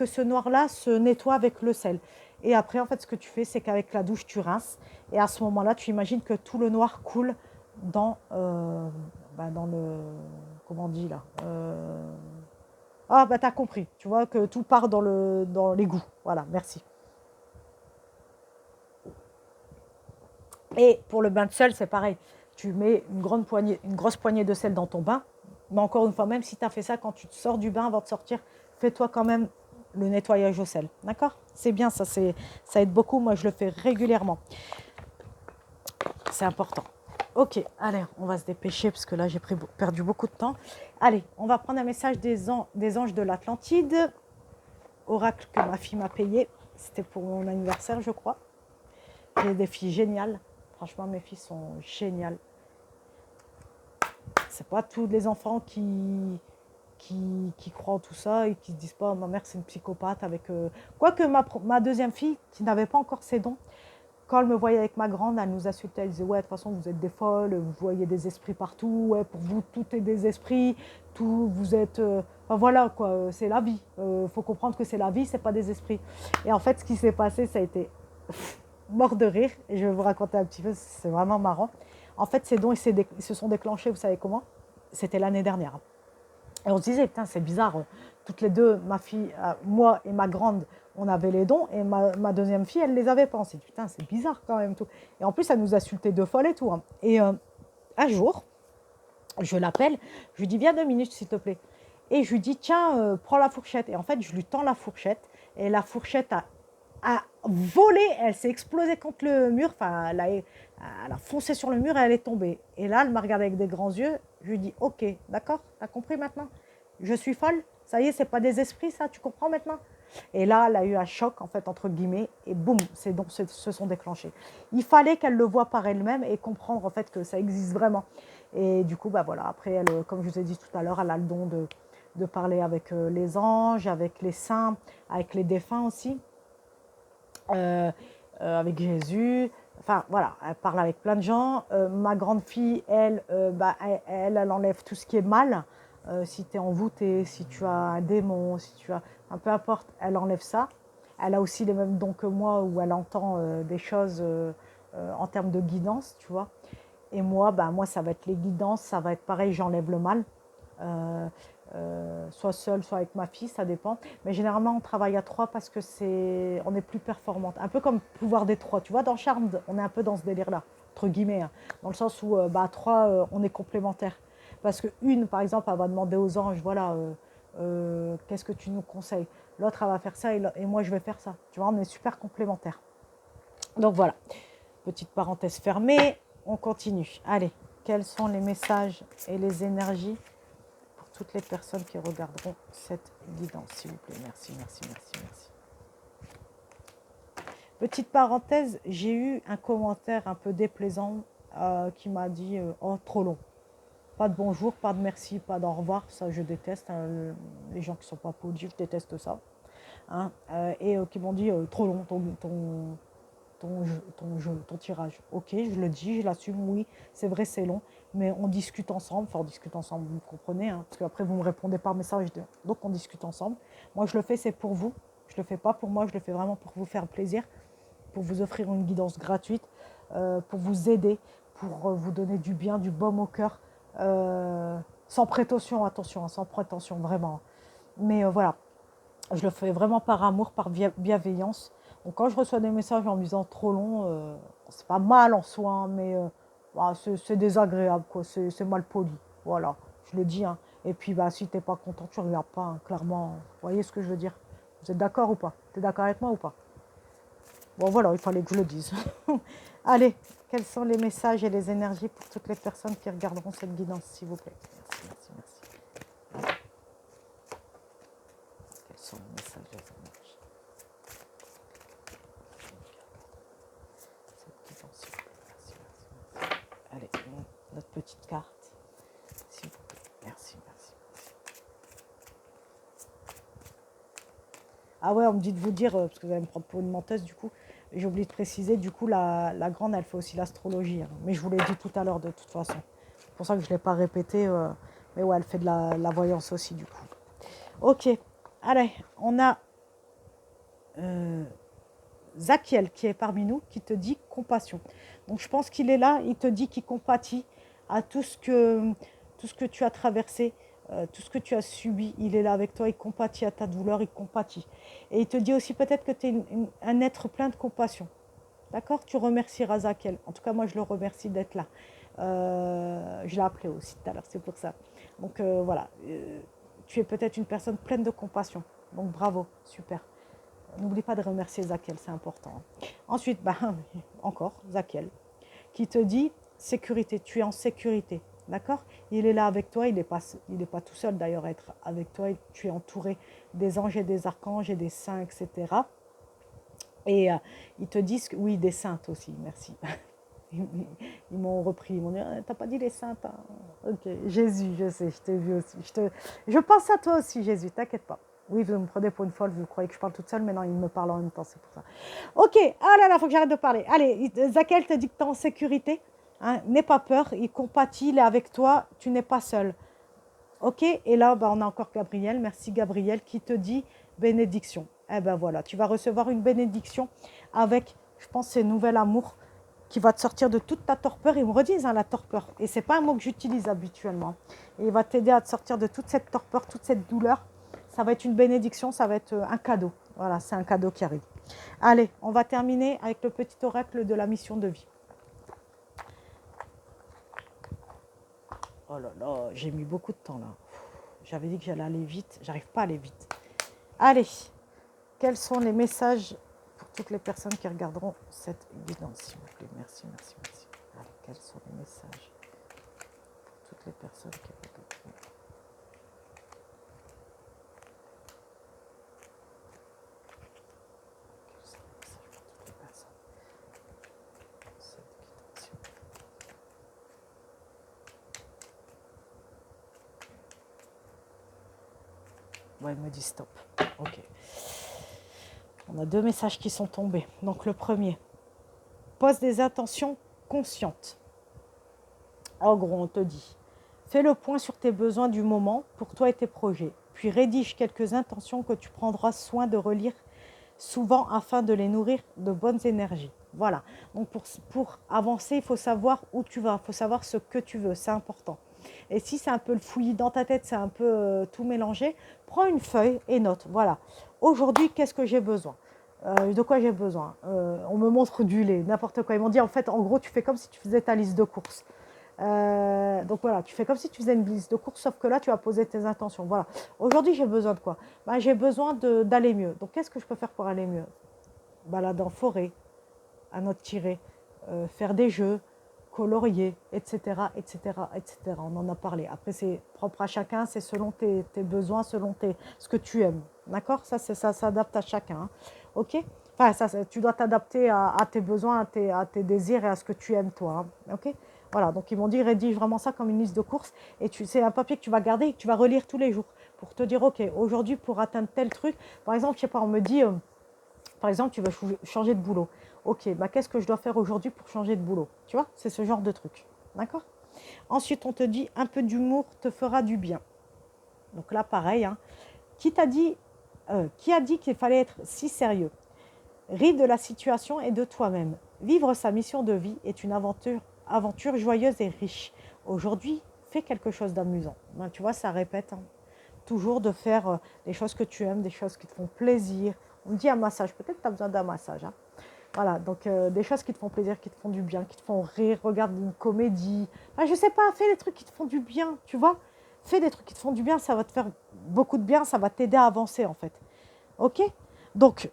ce noir-là se nettoie avec le sel. Et après, en fait, ce que tu fais, c'est qu'avec la douche, tu rinces. Et à ce moment-là, tu imagines que tout le noir coule dans le... Comment on dit là t'as compris. Tu vois que tout part dans l'égout. Voilà, merci. Et pour le bain de sel, c'est pareil. Tu mets une grosse poignée de sel dans ton bain. Mais encore une fois, même si tu as fait ça, quand tu te sors du bain, avant de sortir, fais-toi quand même le nettoyage au sel. D'accord? C'est bien, ça aide beaucoup. Moi, je le fais régulièrement. C'est important. Ok, allez, on va se dépêcher parce que là, j'ai perdu beaucoup de temps. Allez, on va prendre un message des anges de l'Atlantide. Oracle que ma fille m'a payé. C'était pour mon anniversaire, je crois. J'ai des filles géniales. Franchement, mes filles sont géniales. C'est pas tous les enfants qui croient en tout ça et qui se disent pas, ma mère c'est une psychopathe avec... Quoique ma deuxième fille, qui n'avait pas encore ses dons, quand elle me voyait avec ma grande, elle nous insultait, elle disait, ouais, de toute façon, vous êtes des folles, vous voyez des esprits partout, ouais, pour vous, tout est des esprits, tout, vous êtes... Enfin voilà, quoi, c'est la vie. Faut comprendre que c'est la vie, c'est pas des esprits. Et en fait, ce qui s'est passé, ça a été mort de rire, et je vais vous raconter un petit peu, c'est vraiment marrant. En fait, ces dons, ils se sont déclenchés, vous savez comment? C'était l'année dernière. Et on se disait, putain, c'est bizarre, toutes les deux, ma fille, moi et ma grande, on avait les dons, et ma deuxième fille, elle les avait pas. On s'est dit, putain, c'est bizarre quand même. Tout. Et en plus, elle nous insultait deux folles et tout. Hein. Et un jour, je l'appelle, je lui dis, viens 2 minutes, s'il te plaît. Et je lui dis, tiens, prends la fourchette. Et en fait, je lui tends la fourchette, et la fourchette a volé, elle s'est explosée contre le mur, enfin, elle a foncé sur le mur et elle est tombée. Et là, elle m'a regardé avec des grands yeux. Je lui dis, ok, d'accord, t'as compris maintenant? Je suis folle, ça y est, c'est pas des esprits, ça, tu comprends maintenant? Et là, elle a eu un choc, en fait, entre guillemets, et boum, ces dons se sont déclenchés. Il fallait qu'elle le voie par elle-même et comprendre, en fait, que ça existe vraiment. Et du coup, bah voilà, après, elle, comme je vous ai dit tout à l'heure, elle a le don de parler avec les anges, avec les saints, avec les défunts aussi. Avec Jésus. Enfin, voilà, elle parle avec plein de gens. Ma grande fille, elle, elle enlève tout ce qui est mal. Si tu es envoûté, si tu as un démon, si tu as... Enfin, peu importe, elle enlève ça. Elle a aussi les mêmes dons que moi, où elle entend des choses en termes de guidance, tu vois. Et moi, moi, ça va être les guidances, ça va être pareil, j'enlève le mal. Euh, soit seule, soit avec ma fille, ça dépend. Mais généralement, on travaille à trois parce que on est plus performante. Un peu comme pouvoir des trois. Tu vois, dans Charmed, on est un peu dans ce délire-là, entre guillemets, hein, dans le sens où à trois, on est complémentaires. Parce que une, par exemple, elle va demander aux anges, voilà, qu'est-ce que tu nous conseilles? L'autre, elle va faire ça et moi, je vais faire ça. Tu vois, on est super complémentaires. Donc voilà, petite parenthèse fermée, on continue. Allez, quels sont les messages et les énergies pour toutes les personnes qui regarderont cette guidance, s'il vous plaît. Merci, merci, merci, merci. Petite parenthèse, j'ai eu un commentaire un peu déplaisant qui m'a dit oh, trop long. Pas de bonjour, pas de merci, pas d'au revoir. Ça, je déteste. Hein, les gens qui ne sont pas polis, je déteste ça. Hein, et qui m'ont dit trop long ton tirage. Ok, je le dis, je l'assume, oui, c'est vrai, c'est long, mais on discute ensemble, enfin on discute ensemble, vous me comprenez, hein, parce qu'après vous me répondez par message, donc on discute ensemble. Moi je le fais, c'est pour vous, je le fais pas pour moi, je le fais vraiment pour vous faire plaisir, pour vous offrir une guidance gratuite, pour vous aider, pour vous donner du bien, du baume au cœur, sans prétention, attention, sans prétention, vraiment. Mais voilà, je le fais vraiment par amour, par bienveillance. Donc quand je reçois des messages en me disant trop long, c'est pas mal en soi, hein, mais c'est désagréable, quoi. C'est mal poli. Voilà, je le dis. Hein. Et puis si t'es pas content, tu regardes pas, hein, clairement. Vous voyez ce que je veux dire? Vous êtes d'accord ou pas? T'es d'accord avec moi ou pas? Bon voilà, il fallait que je le dise. Allez, quels sont les messages et les énergies pour toutes les personnes qui regarderont cette guidance, s'il vous plaît? Merci, merci, merci. Quels sont les messages et les énergies? Allez, notre petite carte, s'il vous plaît. Merci, merci, merci. Ah ouais, on me dit de vous dire, parce que vous allez me prendre pour une menteuse du coup, j'ai oublié de préciser, du coup, la grande, elle fait aussi l'astrologie. Hein. Mais je vous l'ai dit tout à l'heure de toute façon. C'est pour ça que je ne l'ai pas répété. Mais ouais, elle fait de la voyance aussi du coup. Ok, allez, on a Zakiel qui est parmi nous, qui te dit compassion. Donc je pense qu'il est là, il te dit qu'il compatit à tout ce que tu as traversé, tout ce que tu as subi. Il est là avec toi, il compatit à ta douleur, il compatit. Et il te dit aussi peut-être que tu es un être plein de compassion. D'accord? Tu remercieras Zakiel. En tout cas, moi, je le remercie d'être là. Je l'ai appelé aussi tout à l'heure, c'est pour ça. Donc voilà, tu es peut-être une personne pleine de compassion. Donc bravo, super. N'oublie pas de remercier Zakiel, c'est important. Ensuite, encore Zakiel, qui te dit sécurité, tu es en sécurité. D'accord? Il est là avec toi, il n'est pas tout seul d'ailleurs à être avec toi, tu es entouré des anges et des archanges et des saints, etc. Et ils te disent, oui, des saintes aussi, merci. Ils m'ont repris, ils m'ont dit, ah, t'as pas dit les saintes, hein. Ok, Jésus, je sais, je t'ai vu aussi. Je pense à toi aussi, Jésus, t'inquiète pas. Oui, vous me prenez pour une folle, vous croyez que je parle toute seule, mais non, il me parle en même temps, c'est pour ça. Ok, ah là là, faut que j'arrête de parler. Allez, Zakel te dit que tu es en sécurité, hein, n'aie pas peur, il compatit, il est avec toi, tu n'es pas seul. Ok, et là, bah, on a encore Gabriel, merci Gabriel, qui te dit bénédiction. Eh ben voilà, tu vas recevoir une bénédiction avec, je pense, ce nouvel amour qui va te sortir de toute ta torpeur. Ils me redisent, hein, la torpeur, et c'est pas un mot que j'utilise habituellement. Et il va t'aider à te sortir de toute cette torpeur, toute cette douleur. Ça va être une bénédiction, ça va être un cadeau. Voilà, c'est un cadeau qui arrive. Allez, on va terminer avec le petit oracle de la mission de vie. Oh là là, j'ai mis beaucoup de temps là. J'avais dit que j'allais aller vite, j'arrive pas à aller vite. Allez, quels sont les messages pour toutes les personnes qui regarderont cette guidance, s'il vous plaît? Merci, merci, merci. Allez, quels sont les messages pour toutes les personnes qui regarderont? Quels sont les messages pour toutes les personnes? Cette guidance. Ouais, il me dit stop. Ok. On a deux messages qui sont tombés. Donc le premier, pose des intentions conscientes. En gros, on te dit, fais le point sur tes besoins du moment pour toi et tes projets. Puis rédige quelques intentions que tu prendras soin de relire souvent afin de les nourrir de bonnes énergies. Voilà. Donc pour avancer, il faut savoir où tu vas. Il faut savoir ce que tu veux. C'est important. Et si c'est un peu le fouillis dans ta tête, c'est un peu tout mélangé, prends une feuille et note. Voilà. Aujourd'hui, qu'est-ce que j'ai besoin? De quoi j'ai besoin? On me montre du lait, n'importe quoi. Ils m'ont dit, en fait, en gros, tu fais comme si tu faisais ta liste de courses. Donc voilà, tu fais comme si tu faisais une liste de courses, sauf que là, tu as posé tes intentions. Voilà. Aujourd'hui, j'ai besoin de quoi? Ben, j'ai besoin d'aller mieux. Donc, qu'est-ce que je peux faire pour aller mieux? Balade en forêt, à notre tirée, faire des jeux, colorier, etc., etc., etc. On en a parlé. Après, c'est propre à chacun, c'est selon tes besoins, selon ce que tu aimes. D'accord? Ça s'adapte à chacun. Hein. OK? Enfin, tu dois t'adapter à tes besoins, à tes désirs et à ce que tu aimes, toi. Hein. OK? Voilà, donc ils m'ont dit, rédige vraiment ça comme une liste de courses. Et c'est un papier que tu vas garder et que tu vas relire tous les jours pour te dire, OK, aujourd'hui, pour atteindre tel truc, par exemple, je sais pas, on me dit, par exemple, tu veux changer de boulot. Ok, bah, qu'est-ce que je dois faire aujourd'hui pour changer de boulot? Tu vois, c'est ce genre de truc. D'accord? Ensuite, on te dit, un peu d'humour te fera du bien. Donc là, pareil, hein. Qui a dit qu'il fallait être si sérieux? Ris de la situation et de toi-même. Vivre sa mission de vie est une aventure joyeuse et riche. Aujourd'hui, fais quelque chose d'amusant. Ben, tu vois, ça répète. Hein. Toujours de faire des choses que tu aimes, des choses qui te font plaisir. On me dit un massage, peut-être que tu as besoin d'un massage. Hein. Voilà, donc des choses qui te font plaisir, qui te font du bien, qui te font rire, regarde une comédie. Enfin, je sais pas, fais des trucs qui te font du bien, tu vois. Fais des trucs qui te font du bien, ça va te faire beaucoup de bien, ça va t'aider à avancer en fait. Ok? Donc,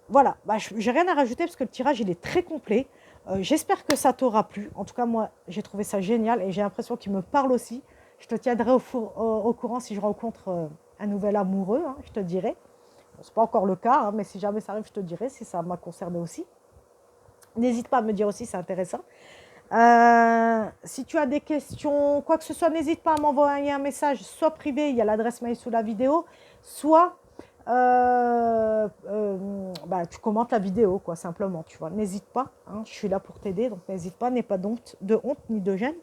voilà, bah, je n'ai rien à rajouter parce que le tirage, il est très complet. J'espère que ça t'aura plu. En tout cas, moi, j'ai trouvé ça génial et j'ai l'impression qu'il me parle aussi. Je te tiendrai au courant si je rencontre un nouvel amoureux, hein, je te dirai. Bon, ce n'est pas encore le cas, hein, mais si jamais ça arrive, je te dirai si ça m'a concerné aussi. N'hésite pas à me dire aussi, c'est intéressant. Si tu as des questions, quoi que ce soit, n'hésite pas à m'envoyer un message, soit privé, il y a l'adresse mail sous la vidéo, soit bah, tu commentes la vidéo, quoi, simplement, tu vois. N'hésite pas, hein, je suis là pour t'aider, donc n'hésite pas, n'aie pas de honte ni de gêne.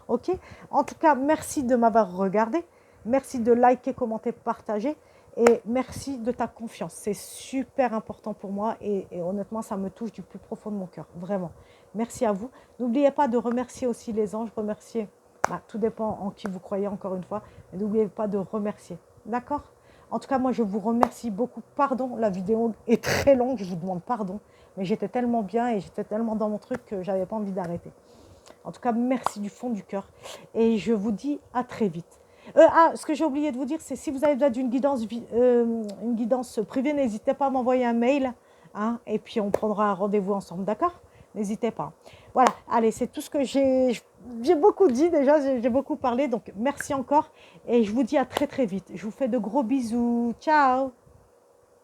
Ok. En tout cas, merci de m'avoir regardé, merci de liker, commenter, partager. Et merci de ta confiance. C'est super important pour moi et honnêtement, ça me touche du plus profond de mon cœur. Vraiment. Merci à vous. N'oubliez pas de remercier aussi les anges. Remercier, bah, tout dépend en qui vous croyez encore une fois. Mais n'oubliez pas de remercier. D'accord? En tout cas, moi, je vous remercie beaucoup. Pardon, la vidéo est très longue. Je vous demande pardon. Mais j'étais tellement bien et j'étais tellement dans mon truc que je n'avais pas envie d'arrêter. En tout cas, merci du fond du cœur. Et je vous dis à très vite. Ce que j'ai oublié de vous dire, c'est si vous avez besoin d'une une guidance privée, n'hésitez pas à m'envoyer un mail. Hein, et puis, on prendra un rendez-vous ensemble, d'accord? N'hésitez pas. Voilà, allez, c'est tout ce que j'ai beaucoup dit déjà, j'ai beaucoup parlé. Donc, merci encore. Et je vous dis à très, très vite. Je vous fais de gros bisous. Ciao!